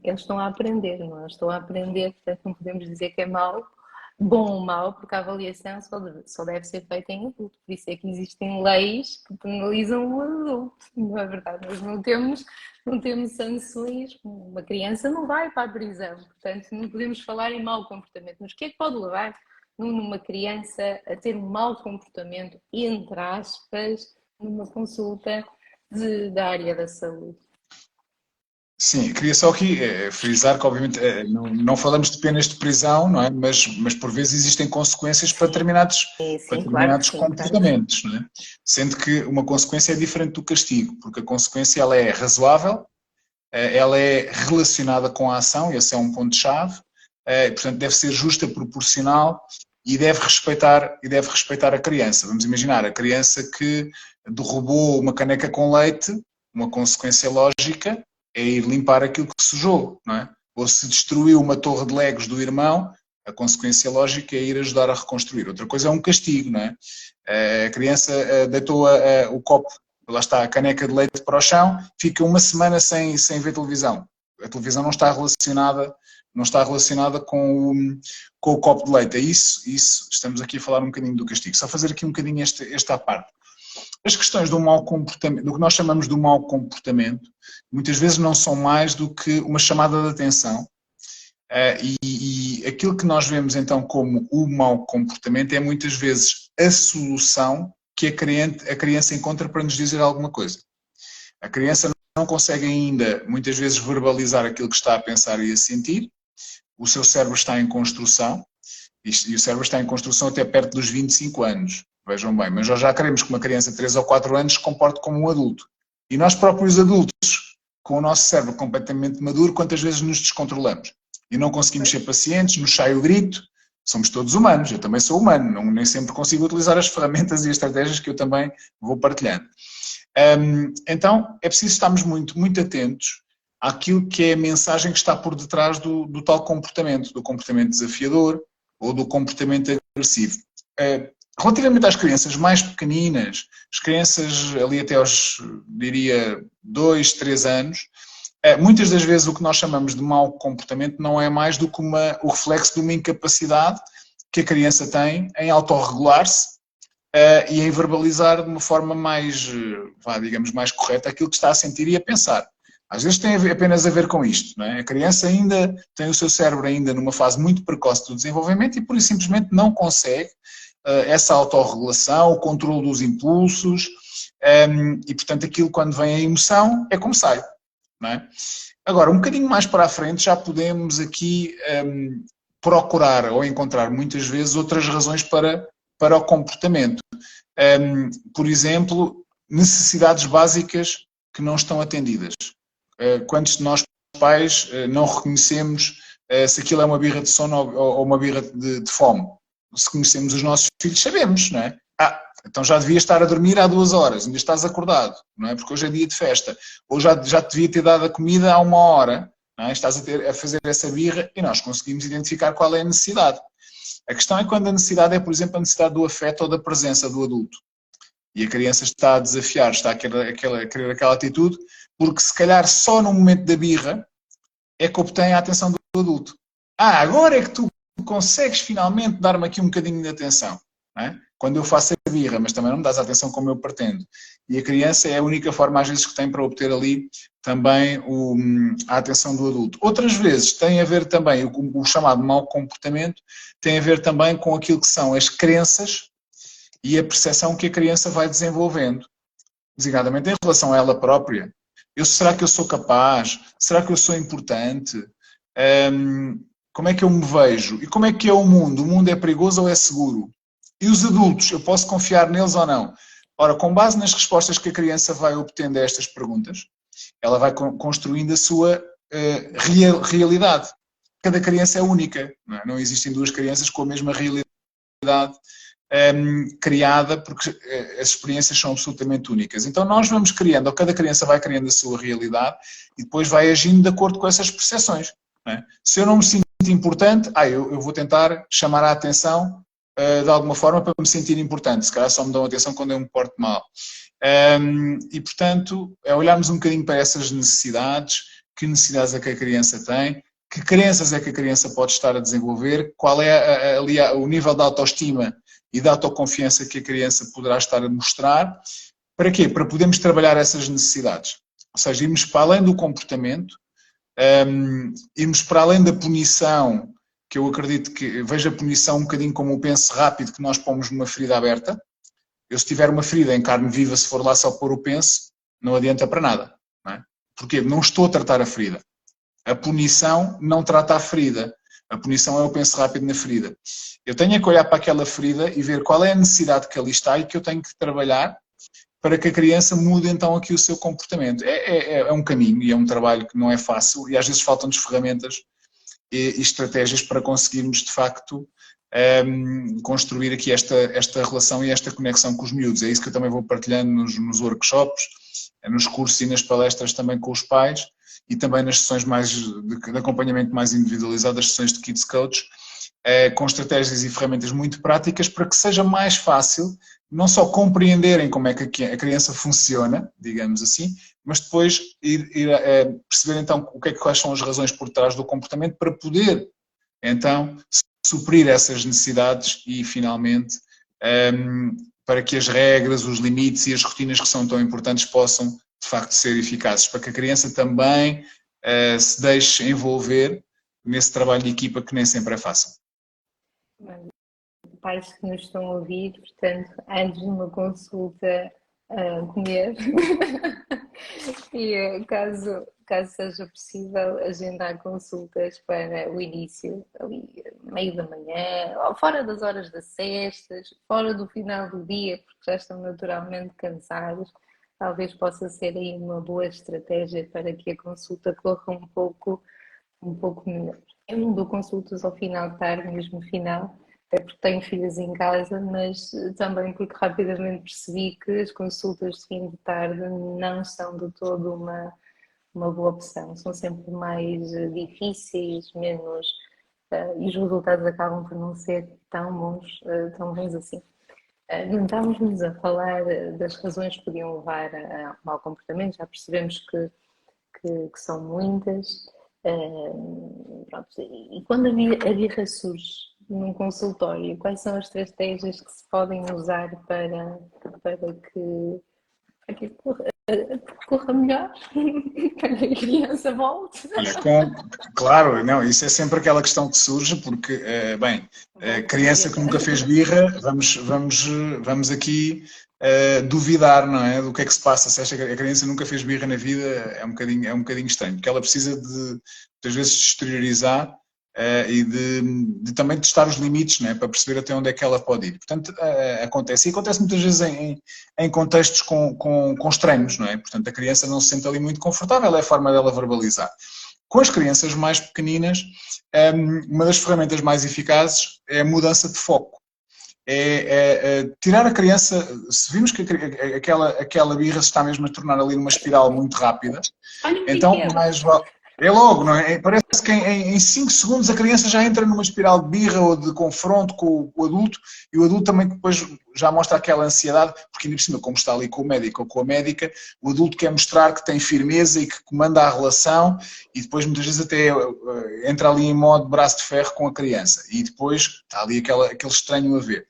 eles estão a aprender, não é? Eles estão a aprender, portanto não podemos dizer que é mau, bom ou mau, porque a avaliação só deve ser feita em adulto. Por isso é que existem leis que penalizam o adulto, não é verdade? Nós não temos sanções, uma criança não vai para a prisão, portanto não podemos falar em mau comportamento. Mas o que é que pode levar numa criança a ter um mau comportamento, entre aspas, numa consulta da área da saúde? Sim, queria só aqui frisar que, obviamente, não falamos de penas de prisão, não é? Mas por vezes existem consequências para determinados, comportamentos, não é? Sendo que uma consequência é diferente do castigo, porque a consequência ela é razoável, ela é relacionada com a ação, e esse é um ponto-chave, portanto deve ser justa, proporcional e deve respeitar a criança. Vamos imaginar a criança que derrubou uma caneca com leite, uma consequência lógica é ir limpar aquilo que sujou, não é? Ou se destruiu uma torre de legos do irmão, a consequência lógica é ir ajudar a reconstruir. Outra coisa é um castigo, não é? A criança deitou o copo, lá está, a caneca de leite para o chão, fica uma semana sem ver televisão. A televisão não está relacionada com o copo de leite. É isso, estamos aqui a falar um bocadinho do castigo. Só fazer aqui um bocadinho esta à parte. As questões do mau comportamento, do que nós chamamos de mau comportamento, muitas vezes não são mais do que uma chamada de atenção. E aquilo que nós vemos então como o mau comportamento é muitas vezes a solução que a criança encontra para nos dizer alguma coisa. A criança não consegue ainda, muitas vezes, verbalizar aquilo que está a pensar e a sentir. O seu cérebro está em construção, e o cérebro está em construção até perto dos 25 anos. Vejam bem, mas nós já queremos que uma criança de 3 ou 4 anos se comporte como um adulto. E nós próprios adultos, com o nosso cérebro completamente maduro, quantas vezes nos descontrolamos? E não conseguimos ser pacientes, nos sai o grito. Somos todos humanos, eu também sou humano, nem sempre consigo utilizar as ferramentas e as estratégias que eu também vou partilhando. Então, é preciso estarmos muito, muito atentos àquilo que é a mensagem que está por detrás do tal comportamento, do comportamento desafiador ou do comportamento agressivo. Relativamente às crianças mais pequeninas, as crianças ali até aos, diria, 2, 3 anos, muitas das vezes o que nós chamamos de mau comportamento não é mais do que o reflexo de uma incapacidade que a criança tem em autorregular-se e em verbalizar de uma forma mais, digamos, mais correta aquilo que está a sentir e a pensar. Às vezes tem apenas a ver com isto, não é? A criança ainda tem o seu cérebro ainda numa fase muito precoce do desenvolvimento e por isso simplesmente não consegue essa autorregulação, o controle dos impulsos, e portanto aquilo quando vem a emoção é como sai, não é? Agora, um bocadinho mais para a frente já podemos aqui procurar ou encontrar muitas vezes outras razões para o comportamento. Por exemplo, necessidades básicas que não estão atendidas. Quantos de nós pais não reconhecemos se aquilo é uma birra de sono ou uma birra de fome? Se conhecemos os nossos filhos, sabemos, não é? Então já devias estar a dormir há 2 horas, ainda estás acordado, não é? Porque hoje é dia de festa. Ou já te devia ter dado a comida há 1 hora, não é? Estás a fazer essa birra e nós conseguimos identificar qual é a necessidade. A questão é quando a necessidade é, por exemplo, a necessidade do afeto ou da presença do adulto. E a criança está a desafiar, está a querer aquela atitude, porque se calhar só no momento da birra é que obtém a atenção do adulto. Agora é que tu consegues finalmente dar-me aqui um bocadinho de atenção. Não é? Quando eu faço a birra, mas também não me dás a atenção como eu pretendo. E a criança é a única forma, às vezes, que tem para obter ali também a atenção do adulto. Outras vezes tem a ver também, o chamado mau comportamento, tem a ver também com aquilo que são as crenças e a percepção que a criança vai desenvolvendo, designadamente em relação a ela própria. Será que eu sou capaz? Será que eu sou importante? Como é que eu me vejo? E como é que é o mundo? O mundo é perigoso ou é seguro? E os adultos, eu posso confiar neles ou não? Ora, com base nas respostas que a criança vai obtendo a estas perguntas, ela vai construindo a sua realidade. Cada criança é única. Não existem 2 crianças com a mesma realidade criada, porque as experiências são absolutamente únicas. Então nós vamos criando, ou cada criança vai criando a sua realidade e depois vai agindo de acordo com essas percepções. Não é? Se eu não me sinto importante, eu vou tentar chamar a atenção de alguma forma para me sentir importante. Se calhar só me dão atenção quando eu me porto mal. E portanto, é olharmos um bocadinho para essas necessidades, que necessidades é que a criança tem, que crenças é que a criança pode estar a desenvolver, qual é ali o nível de autoestima e de autoconfiança que a criança poderá estar a mostrar. Para quê? Para podermos trabalhar essas necessidades. Ou seja, irmos para além do comportamento, irmos para além da punição, que eu acredito que vejo a punição um bocadinho como o penso rápido que nós pomos numa ferida aberta. Eu se tiver uma ferida em carne viva, se for lá só pôr o penso, não adianta para nada. Não é? Porquê? Não estou a tratar a ferida. A punição não trata a ferida. A punição é o penso rápido na ferida. Eu tenho que olhar para aquela ferida e ver qual é a necessidade que ali está e que eu tenho que trabalhar para que a criança mude então aqui o seu comportamento. É um caminho e é um trabalho que não é fácil e às vezes faltam-nos ferramentas e estratégias para conseguirmos de facto construir aqui esta relação e esta conexão com os miúdos. É isso que eu também vou partilhando nos workshops, nos cursos e nas palestras também com os pais e também nas sessões mais de acompanhamento mais individualizado, as sessões de Kids Coach, com estratégias e ferramentas muito práticas para que seja mais fácil não só compreenderem como é que a criança funciona, digamos assim, mas depois ir perceber então quais são as razões por trás do comportamento para poder então suprir essas necessidades e finalmente para que as regras, os limites e as rotinas que são tão importantes possam de facto ser eficazes, para que a criança também se deixe envolver nesse trabalho de equipa que nem sempre é fácil. Pais que nos estão a ouvir, portanto, antes de uma consulta, comer. E caso seja possível, agendar consultas para o início, ali, meio da manhã, ou fora das horas das cestas, fora do final do dia, porque já estão naturalmente cansados. Talvez possa ser aí uma boa estratégia para que a consulta corra um pouco melhor. Eu não dou consultas ao final de tarde, mesmo no final, até porque tenho filhas em casa, mas também porque rapidamente percebi que as consultas de fim de tarde não são de todo uma boa opção. São sempre mais difíceis, menos... e os resultados acabam por não ser tão bons assim. Não estávamos a falar das razões que podiam levar a mau comportamento, já percebemos que são muitas. Pronto. E quando a birra surge, num consultório, quais são as estratégias que se podem usar para que, para que corra melhor, para que a criança volte? Olha, claro, não, isso é sempre aquela questão que surge, porque, bem, Volta à criança que birra. nunca fez birra, vamos aqui duvidar, não é? Do que é que se passa. Se esta criança nunca fez birra na vida, é um bocadinho estranho, porque ela precisa de, muitas vezes, de exteriorizar e de também testar os limites, não é? Para perceber até onde é que ela pode ir. Portanto, acontece. E acontece muitas vezes em contextos com estranhos, não é? Portanto, a criança não se sente ali muito confortável, é a forma dela verbalizar. Com as crianças mais pequeninas, uma das ferramentas mais eficazes é a mudança de foco. É tirar a criança, se vimos que aquela birra se está mesmo a tornar ali numa espiral muito rápida, Olha um então brinquedo. mais vale. É logo, não é? Parece que em 5 segundos a criança já entra numa espiral de birra ou de confronto com o adulto, e o adulto também depois já mostra aquela ansiedade, porque ainda por cima, como está ali com o médico ou com a médica, o adulto quer mostrar que tem firmeza e que comanda a relação, e depois muitas vezes até entra ali em modo braço de ferro com a criança, e depois está ali aquele estranho a ver.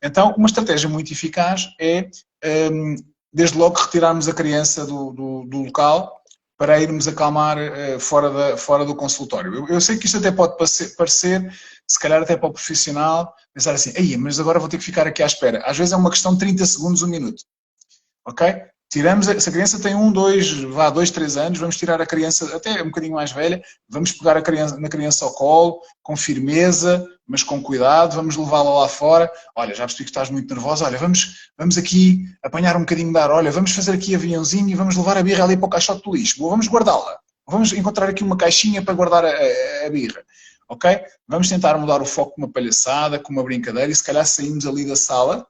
Então, uma estratégia muito eficaz é, desde logo, retirarmos a criança do local para irmos acalmar fora do consultório. Eu sei que isto até pode parecer, se calhar até para o profissional, pensar assim, mas agora vou ter que ficar aqui à espera. Às vezes é uma questão de 30 segundos, 1 minuto. Ok? Tiramos, se a criança tem 2, 3 anos, vamos tirar a criança até um bocadinho mais velha, vamos pegar na criança ao colo, com firmeza, mas com cuidado, vamos levá-la lá fora. Olha, já percebi que estás muito nervosa, olha, vamos aqui apanhar um bocadinho de ar, olha, vamos fazer aqui aviãozinho e vamos levar a birra ali para o caixote do lixo. Boa, vamos guardá-la. Vamos encontrar aqui uma caixinha para guardar a birra. Ok? Vamos tentar mudar o foco com uma palhaçada, com uma brincadeira e se calhar saímos ali da sala.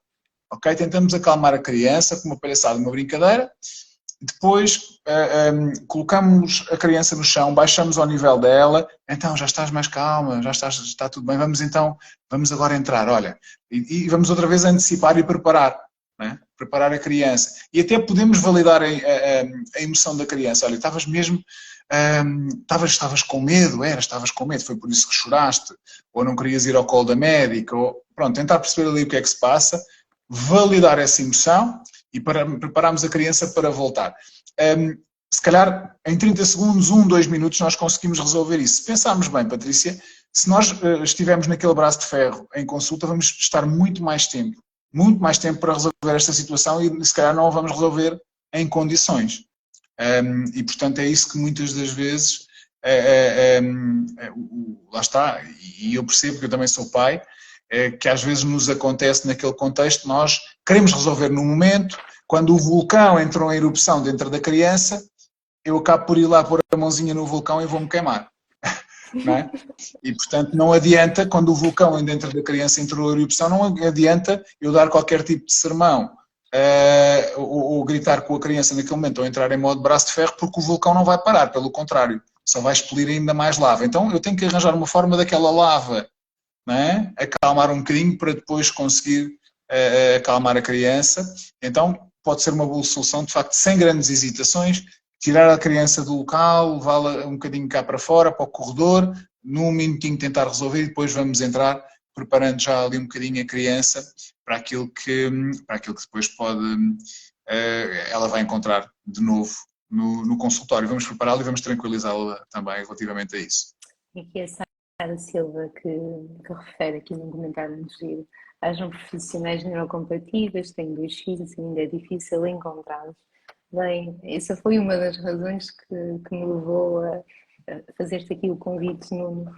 Ok? Tentamos acalmar a criança com uma palhaçada, uma brincadeira. Depois colocamos a criança no chão, baixamos ao nível dela. Então já estás mais calma, está tudo bem. Vamos agora entrar, olha. E vamos outra vez antecipar e preparar. Né? Preparar a criança. E até podemos validar a emoção da criança. Olha, estavas mesmo. Estavas com medo, estavas com medo, foi por isso que choraste, ou não querias ir ao colo da médica, ou pronto, tentar perceber ali o que é que se passa, validar essa emoção e prepararmos a criança para voltar. Se calhar em 30 segundos, 2 minutos, nós conseguimos resolver isso. Se pensarmos bem, Patrícia, se nós estivermos naquele braço de ferro em consulta, vamos estar muito mais tempo para resolver esta situação e se calhar não a vamos resolver em condições. E portanto é isso que muitas das vezes, lá está, e eu percebo que eu também sou pai, que às vezes nos acontece naquele contexto, nós queremos resolver no momento, quando o vulcão entrou em erupção dentro da criança, eu acabo por ir lá pôr a mãozinha no vulcão e vou-me queimar. Não é? E portanto não adianta, quando o vulcão dentro da criança entrou em erupção, não adianta eu dar qualquer tipo de sermão ou gritar com a criança naquele momento ou entrar em modo braço de ferro, porque o vulcão não vai parar, pelo contrário, só vai expelir ainda mais lava. Então eu tenho que arranjar uma forma daquela lava, não é? Acalmar um bocadinho para depois conseguir acalmar a criança. Então pode ser uma boa solução, de facto, sem grandes hesitações, tirar a criança do local, levá-la um bocadinho cá para fora, para o corredor, num minutinho tentar resolver e depois vamos entrar preparando já ali um bocadinho a criança para aquilo que depois pode, ela vai encontrar de novo no consultório. Vamos prepará-la e vamos tranquilizá-la também relativamente a isso. E aqui a Sara Silva que refere aqui num comentário muito giro. Hajam profissionais neurocompatíveis, têm 2 filhos e ainda é difícil encontrá-los. Bem, essa foi uma das razões que me levou a fazer-te aqui o convite, Nuno,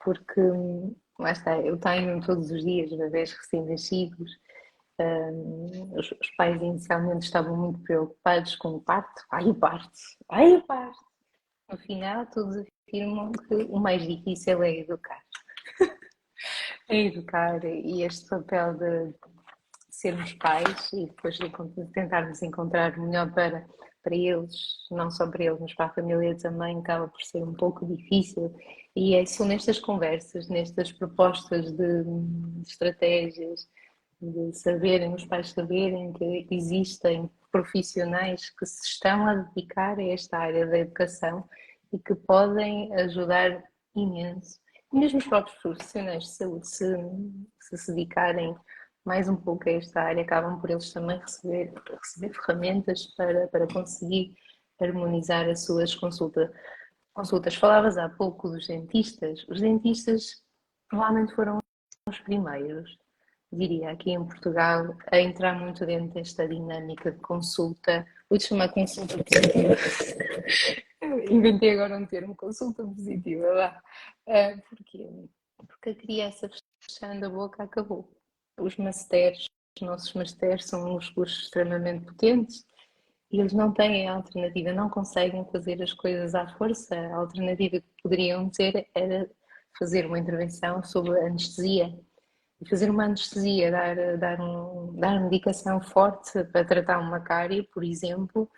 porque lá está, eu tenho todos os dias bebés recém-nascidos. Os pais inicialmente estavam muito preocupados com o parto. Ai, o parto! Ai, o parto! No final, todos afirmam que o mais difícil é educar. É educar e este papel de sermos pais e depois de tentarmos encontrar o melhor para eles, não só para eles, mas para a família também, acaba por ser um pouco difícil. E são nestas conversas, nestas propostas de estratégias, de saberem, os pais saberem que existem profissionais que se estão a dedicar a esta área da educação e que podem ajudar imenso mesmo os próprios profissionais de saúde, se dedicarem mais um pouco a esta área, acabam por eles também receber ferramentas para conseguir harmonizar as suas consultas. Falavas há pouco dos dentistas. Os dentistas provavelmente foram os primeiros, diria, aqui em Portugal, a entrar muito dentro desta dinâmica de consulta, vou-te chamar consulta positiva. Inventei agora um termo, consulta positiva, vá. Porquê? Porque a criança fechando a boca acabou. Os masteres, os nossos masteres são uns cursos extremamente potentes e eles não têm alternativa, não conseguem fazer as coisas à força. A alternativa que poderiam ter era fazer uma intervenção sobre anestesia. E fazer uma anestesia, dar medicação forte para tratar uma cárie, por exemplo,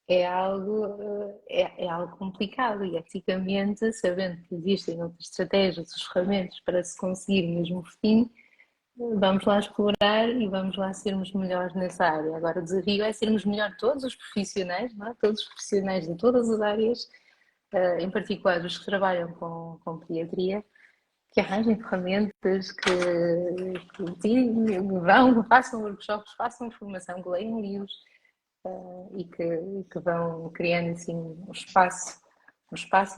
é algo complicado e eticamente, sabendo que existem outras estratégias, outras ferramentas para se conseguir o mesmo fim, vamos lá explorar e vamos lá sermos melhores nessa área. Agora o desafio é sermos melhores todos os profissionais, não é? Todos os profissionais de todas as áreas, em particular os que trabalham com pediatria, que arranjem ferramentas, que façam workshops, façam formação, que leiam livros, e que vão criando assim um espaço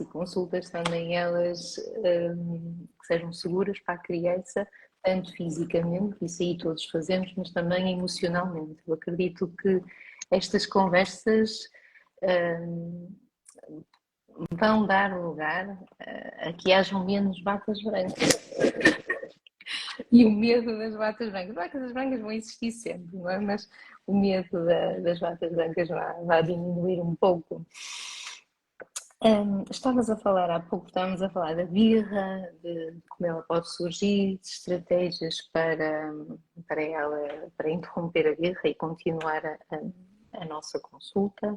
e consultas também elas que sejam seguras para a criança, tanto fisicamente, isso aí todos fazemos, mas também emocionalmente. Eu acredito que estas conversas vão dar lugar a que hajam menos batas brancas. E o medo das batas brancas. As batas brancas vão existir sempre, não é? Mas o medo das batas brancas vai diminuir um pouco. Estavas a falar há pouco, estávamos a falar da birra, de como ela pode surgir, de estratégias para interromper a birra e continuar a nossa consulta.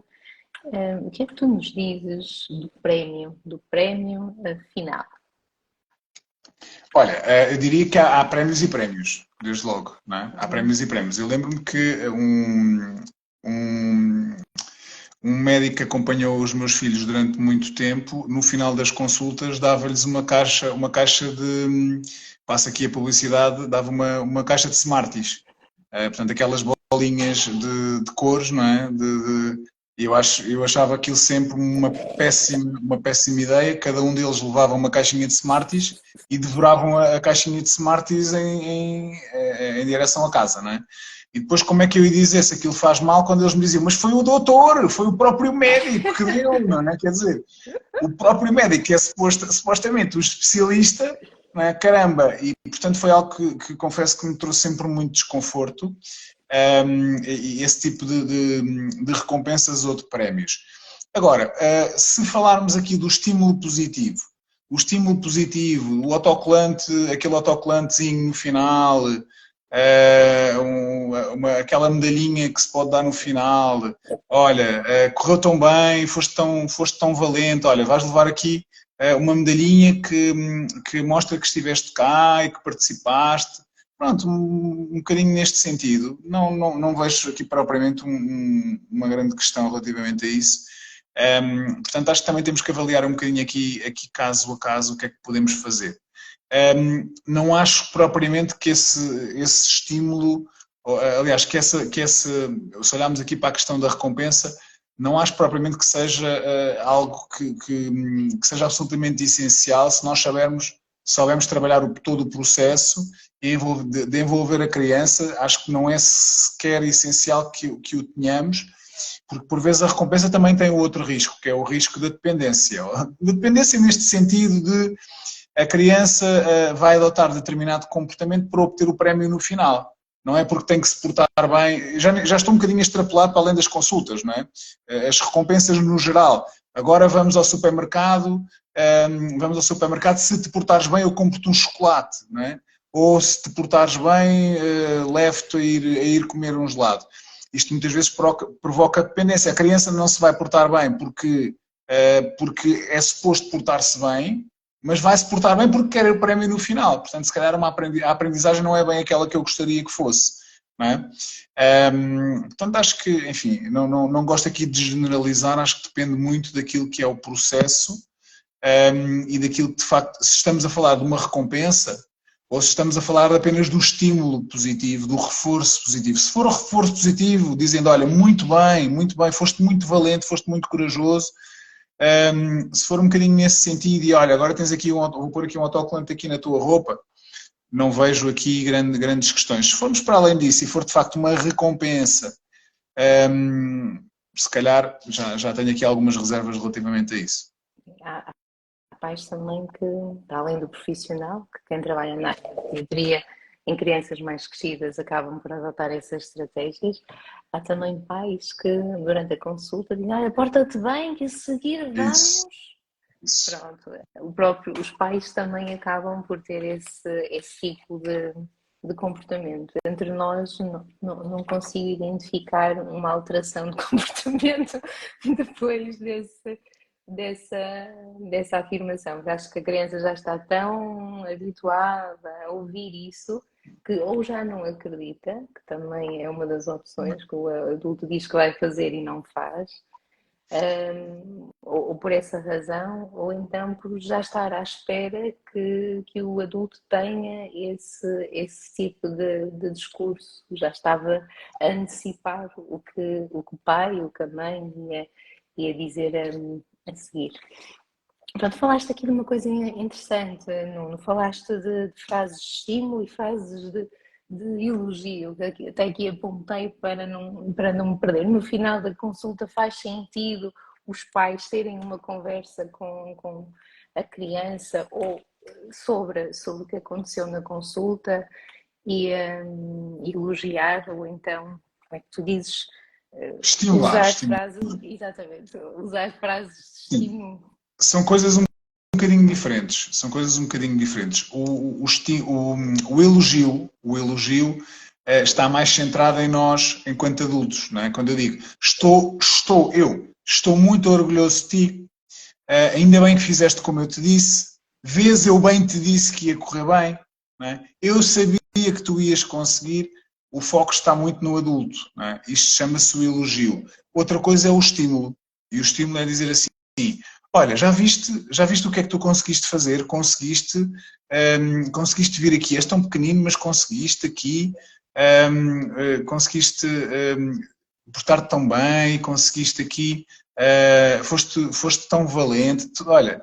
O que é que tu nos dizes do prémio final? Olha, eu diria que há prémios e prémios, desde logo, não é? Há prémios e prémios. Eu lembro-me que um médico que acompanhou os meus filhos durante muito tempo, no final das consultas, dava-lhes uma caixa de, passa aqui a publicidade, dava uma caixa de Smarties. Portanto, aquelas bolinhas de cores, não é? Eu achava aquilo sempre uma péssima ideia. Cada um deles levava uma caixinha de Smarties e devoravam a caixinha de Smarties em direção a casa, não é? E depois como é que eu ia dizer se aquilo faz mal quando eles me diziam, mas foi o doutor, foi o próprio médico que deu, não é? Quer dizer, o próprio médico que é supostamente o especialista, não é? Caramba, e portanto foi algo que confesso que me trouxe sempre muito desconforto, esse tipo de recompensas ou de prémios. Agora, se falarmos aqui do estímulo positivo, o autocolante, aquele autocolantezinho no final, aquela medalhinha que se pode dar no final, olha, correu tão bem, foste tão valente, olha, vais levar aqui uma medalhinha que mostra que estiveste cá e que participaste. Pronto, um bocadinho neste sentido. Não vejo aqui propriamente uma grande questão relativamente a isso. Portanto, acho que também temos que avaliar um bocadinho aqui caso a caso o que é que podemos fazer. Não acho propriamente que esse estímulo, aliás, se olharmos aqui para a questão da recompensa, não acho propriamente que seja algo que seja absolutamente essencial se nós soubermos trabalhar todo o processo de envolver a criança. Acho que não é sequer essencial que o tenhamos, porque por vezes a recompensa também tem outro risco, que é o risco da dependência. Da dependência neste sentido de a criança vai adotar determinado comportamento para obter o prémio no final. Não é porque tem que se portar bem. Já estou um bocadinho a extrapolar para além das consultas, não é? As recompensas no geral. Agora vamos ao supermercado, se te portares bem eu compro-te um chocolate, não é? Ou se te portares bem, levo-te a ir comer um gelado. Isto muitas vezes provoca dependência. A criança não se vai portar bem porque é suposto portar-se bem, mas vai-se portar bem porque quer o prémio no final. Portanto, se calhar a aprendizagem não é bem aquela que eu gostaria que fosse. Não é? Portanto, acho que, enfim, não gosto aqui de generalizar, acho que depende muito daquilo que é o processo e daquilo que de facto, se estamos a falar de uma recompensa ou se estamos a falar apenas do estímulo positivo, do reforço positivo. Se for o reforço positivo, dizendo, olha, muito bem, foste muito valente, foste muito corajoso, se for um bocadinho nesse sentido e olha, agora tens aqui vou pôr aqui um autocolante aqui na tua roupa, não vejo aqui grandes questões. Se formos para além disso e for de facto uma recompensa, se calhar já tenho aqui algumas reservas relativamente a isso. Há pais também que, além do profissional, que quem trabalha na área em crianças mais crescidas acabam por adotar essas estratégias. Há também pais que durante a consulta dizem, olha, porta-te bem, que a seguir vamos... Isso. Pronto, os pais também acabam por ter esse tipo de comportamento. Entre nós não consigo identificar uma alteração de comportamento depois dessa afirmação. Acho que a criança já está tão habituada a ouvir isso que ou já não acredita, que também é uma das opções que o adulto diz que vai fazer e não faz, ou por essa razão, ou então por já estar à espera que o adulto tenha esse tipo de discurso. Já estava a antecipar o que o pai, o que a mãe ia dizer a seguir. Pronto, falaste aqui de uma coisa interessante, Nuno. Falaste de frases de estímulo e frases de elogio, até aqui apontei para não me perder. No final da consulta faz sentido os pais terem uma conversa com a criança ou sobre o que aconteceu na consulta e elogiar, ou então, como é que tu dizes? Estimular. Frases, exatamente, usar frases de estímulo. São coisas um bocadinho diferentes. São coisas um bocadinho diferentes. O elogio está mais centrado em nós enquanto adultos, não é? Quando eu digo estou muito orgulhoso de ti, ainda bem que fizeste como eu te disse, vês, eu bem te disse que ia correr bem, não é? Eu sabia que tu ias conseguir. O foco está muito no adulto, não é? Isto chama-se o elogio. Outra coisa é o estímulo. E o estímulo é dizer assim, olha, já viste o que é que tu conseguiste fazer? Conseguiste vir aqui, és tão pequenino, mas conseguiste aqui, conseguiste portar-te tão bem, conseguiste aqui, foste tão valente. Olha,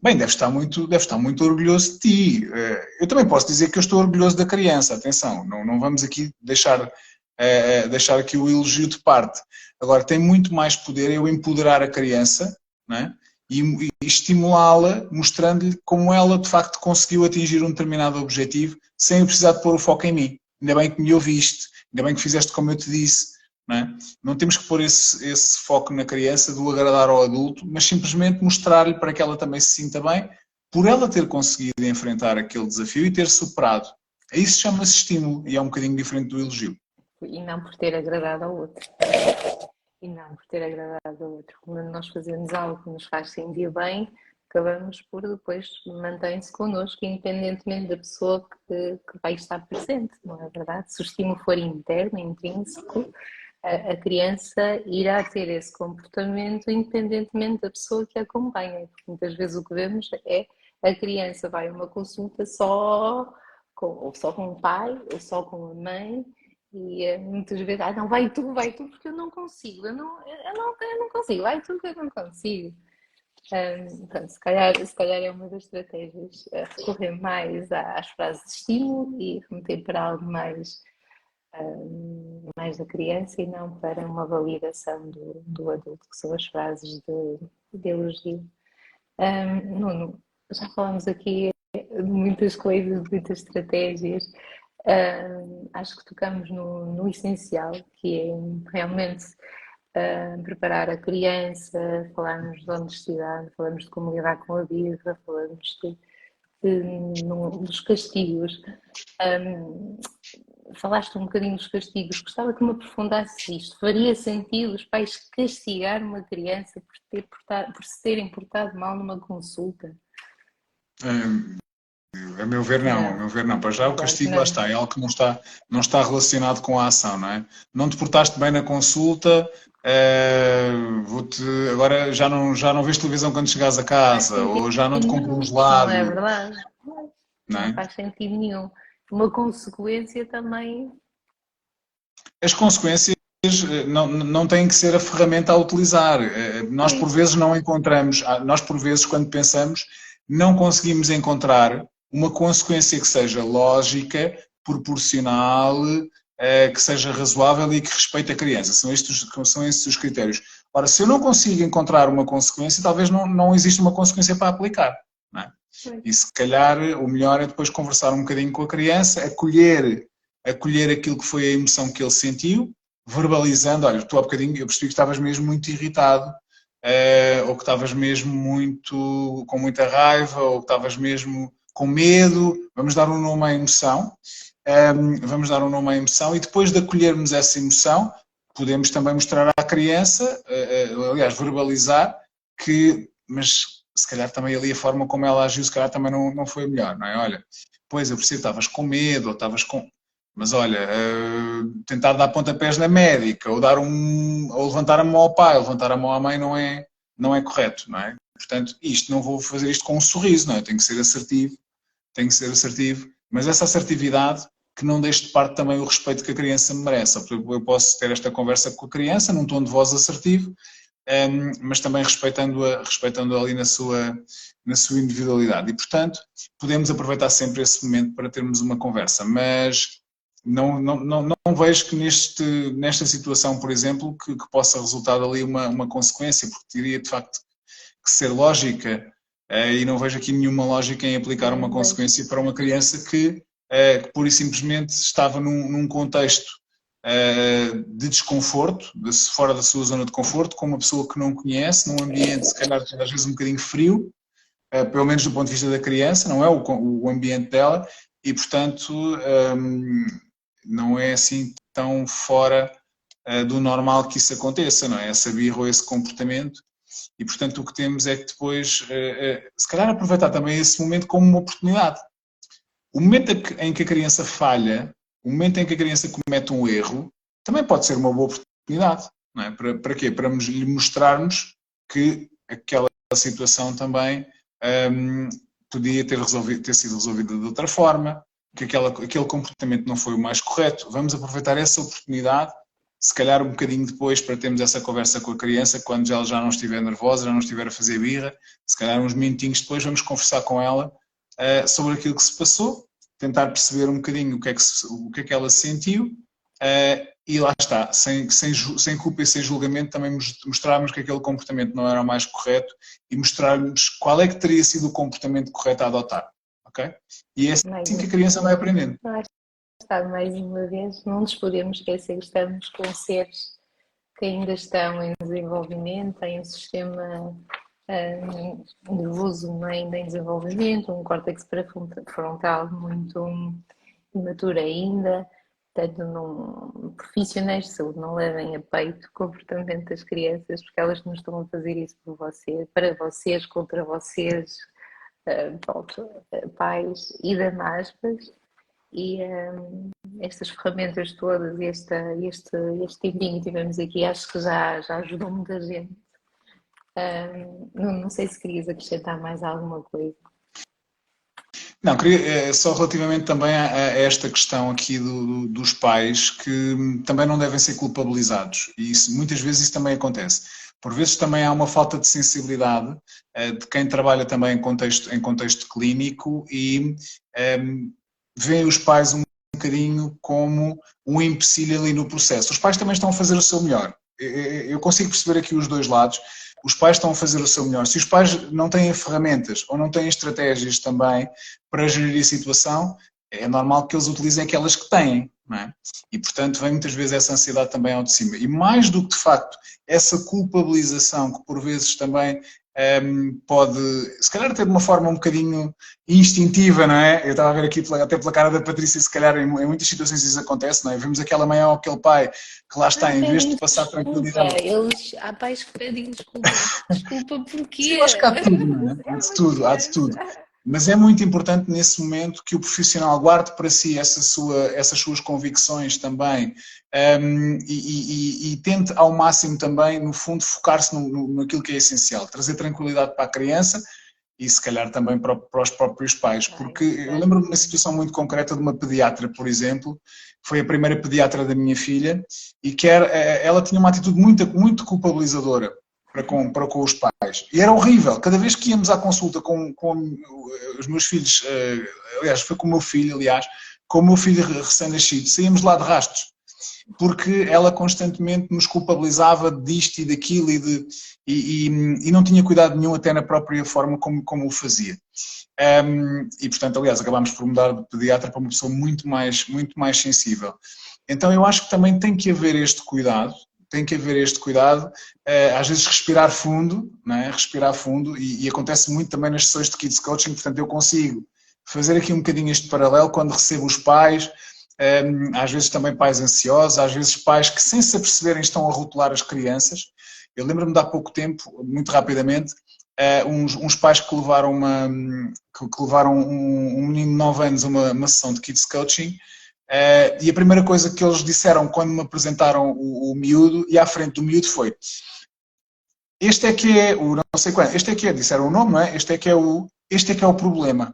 bem, deve estar muito orgulhoso de ti. Eu também posso dizer que eu estou orgulhoso da criança, atenção, não vamos aqui deixar aqui o elogio de parte. Agora, tem muito mais poder eu empoderar a criança, não é? E estimulá-la, mostrando-lhe como ela de facto conseguiu atingir um determinado objetivo sem eu precisar de pôr o foco em mim. Ainda bem que me ouviste, ainda bem que fizeste como eu te disse. Não é? Não temos que pôr esse foco na criança do agradar ao adulto, mas simplesmente mostrar-lhe para que ela também se sinta bem por ela ter conseguido enfrentar aquele desafio e ter superado. Isso chama-se estímulo e é um bocadinho diferente do elogio. E não por ter agradado ao outro. Quando nós fazemos algo que nos faz sentir bem, acabamos por depois mantém-se connosco, independentemente da pessoa que vai estar presente, não é verdade? Se o estímulo for interno, intrínseco, a criança irá ter esse comportamento independentemente da pessoa que a acompanha. Muitas vezes o que vemos é a criança vai a uma consulta só com o pai ou só com a mãe e muitas vezes, não, vai tu, porque eu não consigo, eu não consigo, vai tu que eu não consigo. Pronto, se calhar é uma das estratégias recorrer mais às frases de estímulo e remeter para algo mais da criança e não para uma validação do adulto, que são as frases de elogio. Nuno, já falamos aqui de muitas coisas, de muitas estratégias. Acho que tocamos no essencial, que é realmente preparar a criança, falarmos de honestidade, falamos de como lidar com a vida, falamos dos castigos. Falaste um bocadinho dos castigos, gostava que me aprofundasses isto. Faria sentido os pais castigar uma criança por se terem portado mal numa consulta? A meu ver não. Para já o castigo lá está, é algo que não está relacionado com a ação, não é? Não te portaste bem na consulta, agora já não vês televisão quando chegares a Faz casa, sentido ou já não te compro um nenhum, não é gelado, verdade? não Não é? faz sentido nenhum. Uma consequência também. As consequências não têm que ser a ferramenta a utilizar. Nós por Pois, vezes não encontramos, nós por vezes quando pensamos, não conseguimos encontrar uma consequência que seja lógica, proporcional, que seja razoável e que respeite a criança. São estes os critérios. Ora, se eu não consigo encontrar uma consequência, talvez não exista uma consequência para aplicar. Não é? pois. E se calhar o melhor é depois conversar um bocadinho com a criança, acolher aquilo que foi a emoção que ele sentiu, verbalizando, olha, tu há bocadinho eu percebi que estavas mesmo muito irritado, ou que estavas mesmo com muita raiva, ou que estavas mesmo com medo, vamos dar um nome à emoção, vamos dar um nome à emoção e depois de acolhermos essa emoção, podemos também mostrar à criança, aliás, verbalizar que, mas se calhar também ali a forma como ela agiu, se calhar também não foi a melhor, não é? Olha, pois eu percebo, estavas com medo, ou estavas com. Mas olha, tentar dar pontapés na médica, ou levantar a mão ao pai, ou levantar a mão à mãe não é correto, não é? Portanto, não vou fazer isto com um sorriso, não é? Tenho que ser assertivo, mas essa assertividade que não deixe de parte também o respeito que a criança me merece. Eu posso ter esta conversa com a criança num tom de voz assertivo, mas também respeitando ali na sua individualidade. E, portanto, podemos aproveitar sempre esse momento para termos uma conversa, mas não vejo que nesta situação, por exemplo, que possa resultar ali uma consequência, porque teria de facto que ser lógica, e não vejo aqui nenhuma lógica em aplicar uma Também vejo. consequência para uma criança que pura e simplesmente estava num contexto de desconforto, fora da sua zona de conforto, com uma pessoa que não conhece, num ambiente se calhar às vezes um bocadinho frio, pelo menos do ponto de vista da criança, não é o ambiente dela, e portanto não é assim tão fora do normal que isso aconteça, não é? Essa birra ou esse comportamento, e portanto o que temos é que depois, se calhar aproveitar também esse momento como uma oportunidade. O momento em que a criança falha, o momento em que a criança comete um erro, também pode ser uma boa oportunidade, não é? Para quê? Para lhe mostrarmos que aquela situação também podia ter sido resolvida de outra forma, que aquele comportamento não foi o mais correto. Vamos aproveitar essa oportunidade, se calhar um bocadinho depois, para termos essa conversa com a criança, quando ela já não estiver nervosa, já não estiver a fazer birra, se calhar uns minutinhos depois vamos conversar com ela sobre aquilo que se passou, tentar perceber um bocadinho o que é que ela sentiu, e lá está, sem culpa e sem julgamento, também mostrarmos que aquele comportamento não era o mais correto e mostrarmos qual é que teria sido o comportamento correto a adotar. Ok? E é Mais assim que a criança vai aprendendo. está, mais uma vez, não nos podemos esquecer que estamos com seres que ainda estão em desenvolvimento, têm um sistema nervoso ainda em desenvolvimento, um córtex pré-frontal muito imaturo ainda, portanto, profissionais de saúde não levem a peito o comportamento das crianças, porque elas não estão a fazer isso por vocês, para vocês, contra vocês, pronto, pais e damaspas, e estas ferramentas todas, este tempinho que tivemos aqui, acho que já ajudou muita gente. Não sei se querias acrescentar mais alguma coisa. Não, queria só relativamente também a esta questão aqui dos pais que também não devem ser culpabilizados e muitas vezes isso também acontece. Por vezes também há uma falta de sensibilidade de quem trabalha também em contexto clínico e vê os pais um bocadinho como um empecilho ali no processo. Os pais também estão a fazer o seu melhor. Eu consigo perceber aqui os dois lados. Os pais estão a fazer o seu melhor. Se os pais não têm ferramentas ou não têm estratégias também para gerir a situação, é normal que eles utilizem aquelas que têm, não é? E, portanto, vem muitas vezes essa ansiedade também ao de cima. E mais do que, de facto, essa culpabilização que por vezes também pode, se calhar até de uma forma um bocadinho instintiva, não é? Eu estava a ver aqui até pela cara da Patrícia, se calhar em muitas situações isso acontece, não é? Vemos aquela mãe ou aquele pai que lá está, em vez de passar tranquilidade. Há pais que pedem desculpa. Desculpa Sim, eu porquê? acho que há de tudo, não é? Há de tudo, há de tudo. Mas é muito importante nesse momento que o profissional guarde para si essas suas convicções também, e tente ao máximo também, no fundo, focar-se naquilo que é essencial, trazer tranquilidade para a criança e se calhar também para os próprios pais, porque eu lembro-me de uma situação muito concreta de uma pediatra, por exemplo, foi a primeira pediatra da minha filha, e que ela tinha uma atitude muito culpabilizadora para com os pais. E era horrível. Cada vez que íamos à consulta com os meus filhos, aliás, foi com o meu filho, aliás, com o meu filho recém-nascido, saímos lá de rastos, porque ela constantemente nos culpabilizava disto e daquilo e não tinha cuidado nenhum até na própria forma como o fazia. E, portanto, aliás, acabámos por mudar de pediatra para uma pessoa muito mais sensível. Então, eu acho que também tem que haver este cuidado, às vezes respirar fundo, não é? Respirar fundo, e acontece muito também nas sessões de Kids Coaching, portanto, eu consigo fazer aqui um bocadinho este paralelo quando recebo os pais, às vezes também pais ansiosos, às vezes pais que sem se aperceberem estão a rotular as crianças. Eu lembro-me de há pouco tempo, muito rapidamente, uns pais que levaram, um menino de 9 anos a uma sessão de Kids Coaching, e a primeira coisa que eles disseram quando me apresentaram o miúdo, e à frente do miúdo foi: este é que é o, não sei quando, este é que é, disseram o nome, não é? Este é que é o problema.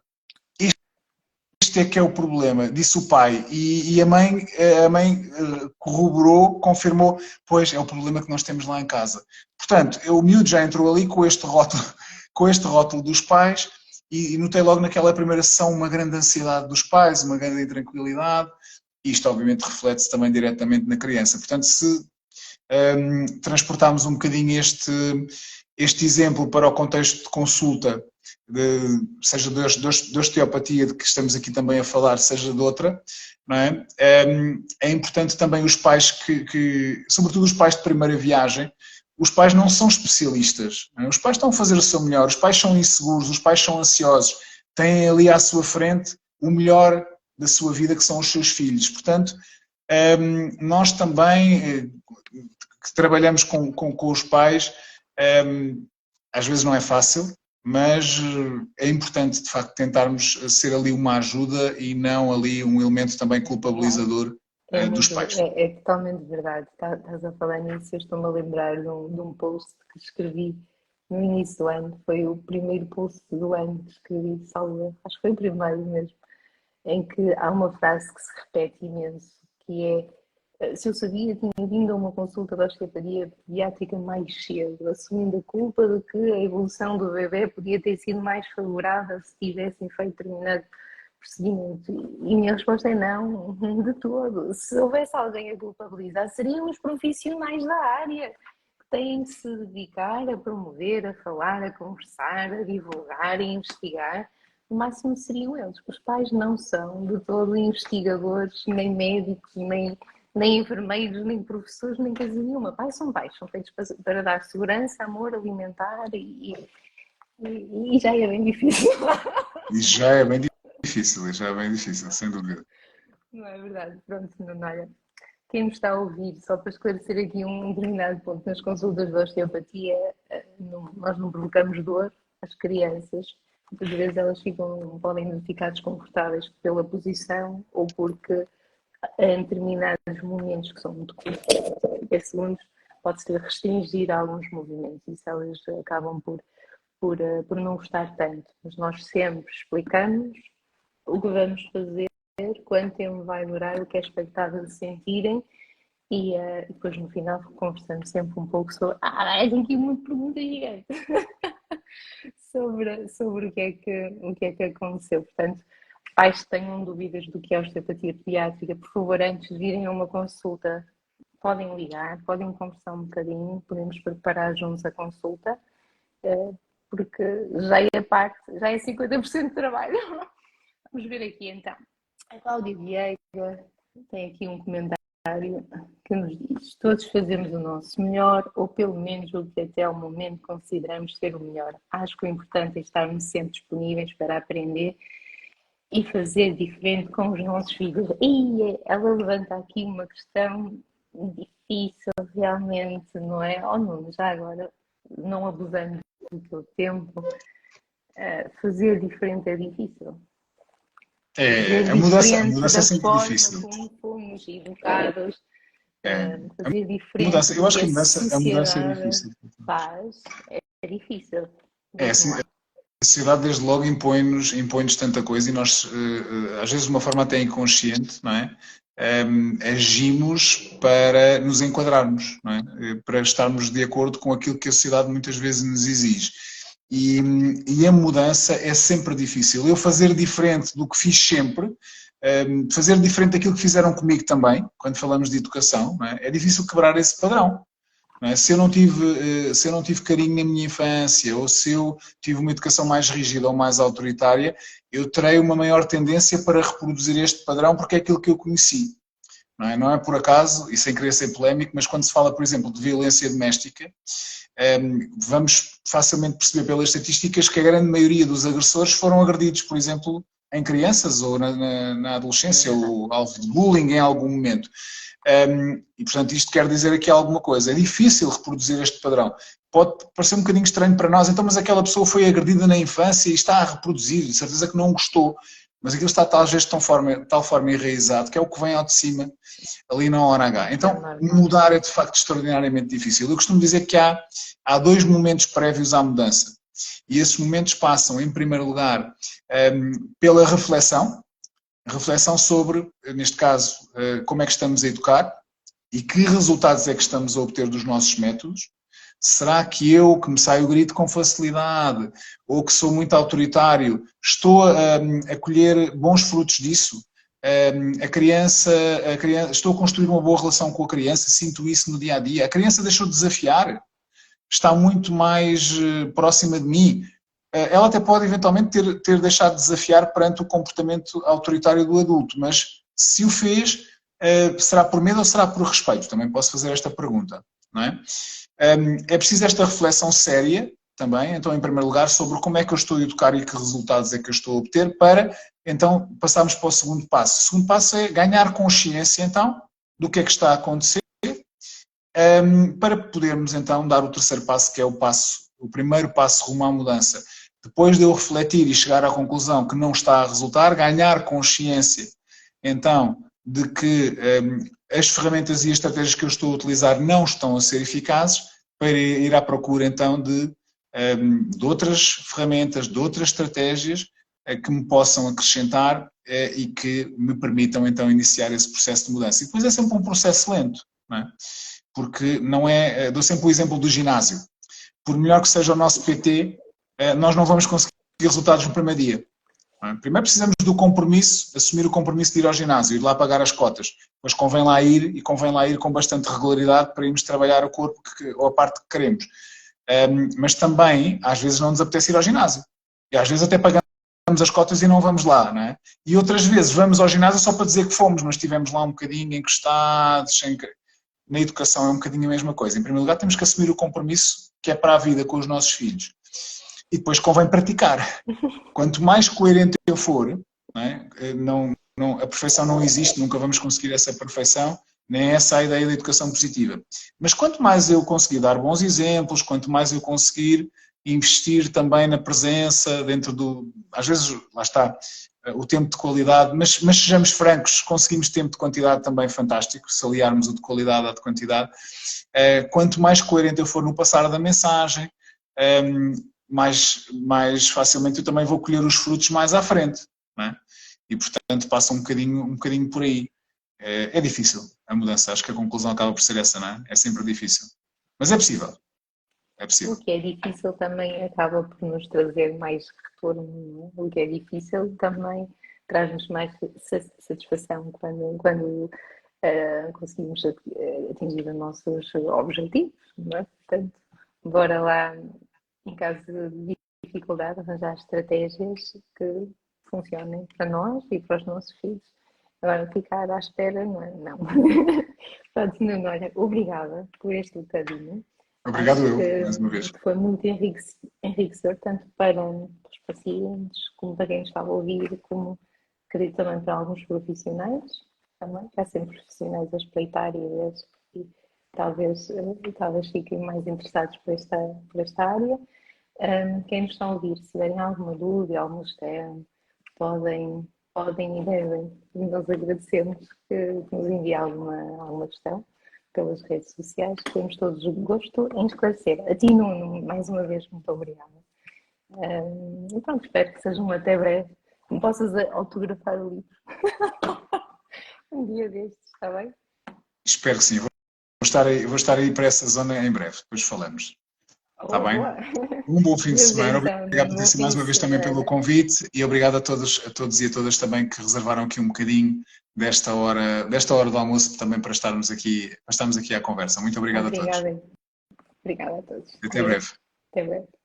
Este é que é o problema, disse o pai, e a mãe corroborou, confirmou, pois é o problema que nós temos lá em casa. Portanto, o miúdo já entrou ali com este rótulo, com este rótulo dos pais, e notei logo naquela primeira sessão uma grande ansiedade dos pais, uma grande intranquilidade, e isto obviamente reflete-se também diretamente na criança. Portanto, se transportarmos um bocadinho este exemplo para o contexto de consulta, seja de osteopatia, de que estamos aqui também a falar, seja de outra, não é? É importante também os pais sobretudo os pais de primeira viagem, os pais não são especialistas, não é? Os pais estão a fazer o seu melhor, os pais são inseguros, os pais são ansiosos, têm ali à sua frente o melhor da sua vida, que são os seus filhos. Portanto, nós também, que trabalhamos com os pais, às vezes não é fácil, mas é importante, de facto, tentarmos ser ali uma ajuda e não ali um elemento também culpabilizador dos pais. É totalmente verdade. Estás a falar nisso, eu estou-me a lembrar de um post que escrevi no início do ano. Foi o primeiro post do ano que escrevi, salvo, acho que foi o primeiro mesmo, em que há uma frase que se repete imenso, que é: se eu sabia, tinha vindo a uma consulta de osteopatia pediátrica mais cedo, assumindo a culpa de que a evolução do bebê podia ter sido mais favorável se tivessem feito determinado procedimento. E a minha resposta é não, de todo. Se houvesse alguém a culpabilizar, seriam os profissionais da área, que têm de se dedicar a promover, a falar, a conversar, a divulgar, a investigar. O máximo seriam eles. Os pais não são de todo investigadores, nem médicos, nem enfermeiros, nem professores, nem coisa nenhuma. Pais, são feitos para dar segurança, amor, alimentar e já é bem difícil. E já é bem difícil, sem dúvida. Não é verdade? Pronto, não, olha. Quem me está a ouvir, só para esclarecer aqui um determinado ponto, nas consultas de osteopatia, nós não provocamos dor às crianças. Muitas vezes elas podem ficar desconfortáveis pela posição ou porque em determinados momentos que são muito curtos, 30 segundos, pode-se restringir alguns movimentos. Isso elas acabam por não gostar tanto. Mas nós sempre explicamos o que vamos fazer, quanto tempo vai durar, o que é expectável de sentirem e depois no final conversamos sempre um pouco sobre. Tem aqui uma pergunta gigante sobre o que é que aconteceu. Portanto, pais que tenham dúvidas do que é osteopatia pediátrica, por favor, antes de virem a uma consulta, podem ligar, podem conversar um bocadinho, podemos preparar juntos a consulta, porque já é 50% de trabalho. Vamos ver aqui então. A Cláudia Vieira tem aqui um comentário que nos diz: todos fazemos o nosso melhor, ou pelo menos o que até ao momento consideramos ser o melhor. Acho que o importante é estarmos sempre disponíveis para aprender e fazer diferente com os nossos filhos. E ela levanta aqui uma questão difícil, realmente, não é? Oh, Nuno, já agora, não abusando do teu tempo, fazer diferente é difícil. É, Fazer a diferente mudança é da sempre forma difícil. como fomos educados, É, fazer a diferente mudança, eu do acho que que a a mudança é sociedade difícil. faz, é difícil. É, Diz-me lá. a sociedade desde logo impõe-nos tanta coisa e nós, às vezes de uma forma até inconsciente, não é? Agimos para nos enquadrarmos, não é? Para estarmos de acordo com aquilo que a sociedade muitas vezes nos exige. E, e a mudança é sempre difícil. Eu fazer diferente do que fiz sempre, fazer diferente daquilo que fizeram comigo também, quando falamos de educação, não é difícil quebrar esse padrão. Não é? Se eu não tive carinho na minha infância, ou se eu tive uma educação mais rígida ou mais autoritária, eu terei uma maior tendência para reproduzir este padrão porque é aquilo que eu conheci. Não é por acaso, e sem querer ser polémico, mas quando se fala, por exemplo, de violência doméstica, vamos facilmente perceber pelas estatísticas que a grande maioria dos agressores foram agredidos, por exemplo, em crianças ou na adolescência, ou alvo de bullying em algum momento. E, portanto, isto quer dizer aqui alguma coisa. É difícil reproduzir este padrão. Pode parecer um bocadinho estranho para nós, então, mas aquela pessoa foi agredida na infância e está a reproduzir, de certeza que não gostou, mas aquilo está talvez de tal forma enraizado que é o que vem ao de cima, ali na hora H. Então, mudar é de facto extraordinariamente difícil. Eu costumo dizer que há dois momentos prévios à mudança. E esses momentos passam, em primeiro lugar, pela reflexão sobre, neste caso, como é que estamos a educar e que resultados é que estamos a obter dos nossos métodos. Será que eu, que me saio o grito com facilidade, ou que sou muito autoritário, estou a colher bons frutos disso? A criança, estou a construir uma boa relação com a criança, sinto isso no dia a dia. A criança deixou de desafiar, está muito mais próxima de mim. Ela até pode eventualmente ter deixado de desafiar perante o comportamento autoritário do adulto, mas se o fez, será por medo ou será por respeito? Também posso fazer esta pergunta, não é? É preciso esta reflexão séria também, então, em primeiro lugar, sobre como é que eu estou a educar e que resultados é que eu estou a obter, para, então, passarmos para o segundo passo. O segundo passo é ganhar consciência, então, do que é que está a acontecer, para podermos, então, dar o terceiro passo, que é o primeiro passo rumo à mudança. Depois de eu refletir e chegar à conclusão que não está a resultar, ganhar consciência, então, de que as ferramentas e as estratégias que eu estou a utilizar não estão a ser eficazes, para ir à procura, então, de outras ferramentas, de outras estratégias que me possam acrescentar e que me permitam, então, iniciar esse processo de mudança. E depois é sempre um processo lento, não é? Porque não é, dou sempre o exemplo do ginásio. Por melhor que seja o nosso PT, nós não vamos conseguir resultados no primeiro dia. Primeiro precisamos do compromisso, assumir o compromisso de ir ao ginásio, ir lá pagar as cotas. Depois convém lá ir, e convém lá ir com bastante regularidade para irmos trabalhar o corpo ou a parte que queremos. Mas também, às vezes, não nos apetece ir ao ginásio. E às vezes até pagamos as cotas e não vamos lá, não é? E outras vezes vamos ao ginásio só para dizer que fomos, mas estivemos lá um bocadinho encostados, na educação é um bocadinho a mesma coisa. Em primeiro lugar, temos que assumir o compromisso que é para a vida com os nossos filhos. E depois convém praticar. Quanto mais coerente eu for, a perfeição não existe, nunca vamos conseguir essa perfeição, nem essa a ideia da educação positiva. Mas quanto mais eu conseguir dar bons exemplos, quanto mais eu conseguir investir também na presença, dentro do... Às vezes, lá está, o tempo de qualidade, mas sejamos francos, conseguimos tempo de quantidade também fantástico, se aliarmos o de qualidade à de quantidade. Quanto mais coerente eu for no passar da mensagem, mais facilmente eu também vou colher os frutos mais à frente, não é? E portanto passa um bocadinho por aí. É difícil a mudança, acho que a conclusão acaba por ser essa, não é? É sempre difícil, mas é possível, é O possível. que é difícil também acaba por nos trazer mais retorno. O que é difícil também traz-nos mais satisfação quando conseguimos atingir os nossos objetivos, não é? Portanto, bora lá, em caso de dificuldade, arranjar estratégias que funcionem para nós e para os nossos filhos. Agora, ficar à espera, não é? Não. Pronto, Nuno, olha, obrigada por este bocadinho. Obrigado Acho eu, mais uma vez. que foi muito enriquecedor, tanto para os pacientes, como para quem está a ouvir, como acredito também para alguns profissionais, também, que há sempre profissionais a espreitar e talvez fiquem mais interessados por esta área. Quem nos está a ouvir, se tiverem alguma dúvida, alguma questão, podem e devem. E nós agradecemos que nos enviem alguma questão pelas redes sociais. Temos todos o gosto em esclarecer. A ti, Nuno, mais uma vez, muito obrigada. E pronto, espero que seja até breve. Me possas autografar o livro. Um dia destes, está bem? Espero que sim. Vou estar aí para essa zona em breve. Depois falamos. Está Oh, bem? boa! Um bom fim de Prazer, semana. então, Obrigado, Nuno. Bom Patrícia, fim mais de uma vez também pelo semana. convite e obrigado a todos e a todas também que reservaram aqui um bocadinho desta hora do almoço também para estarmos aqui à conversa. Muito obrigado a todos. Obrigada. Obrigada a todos. Até Adeus. breve. Até breve.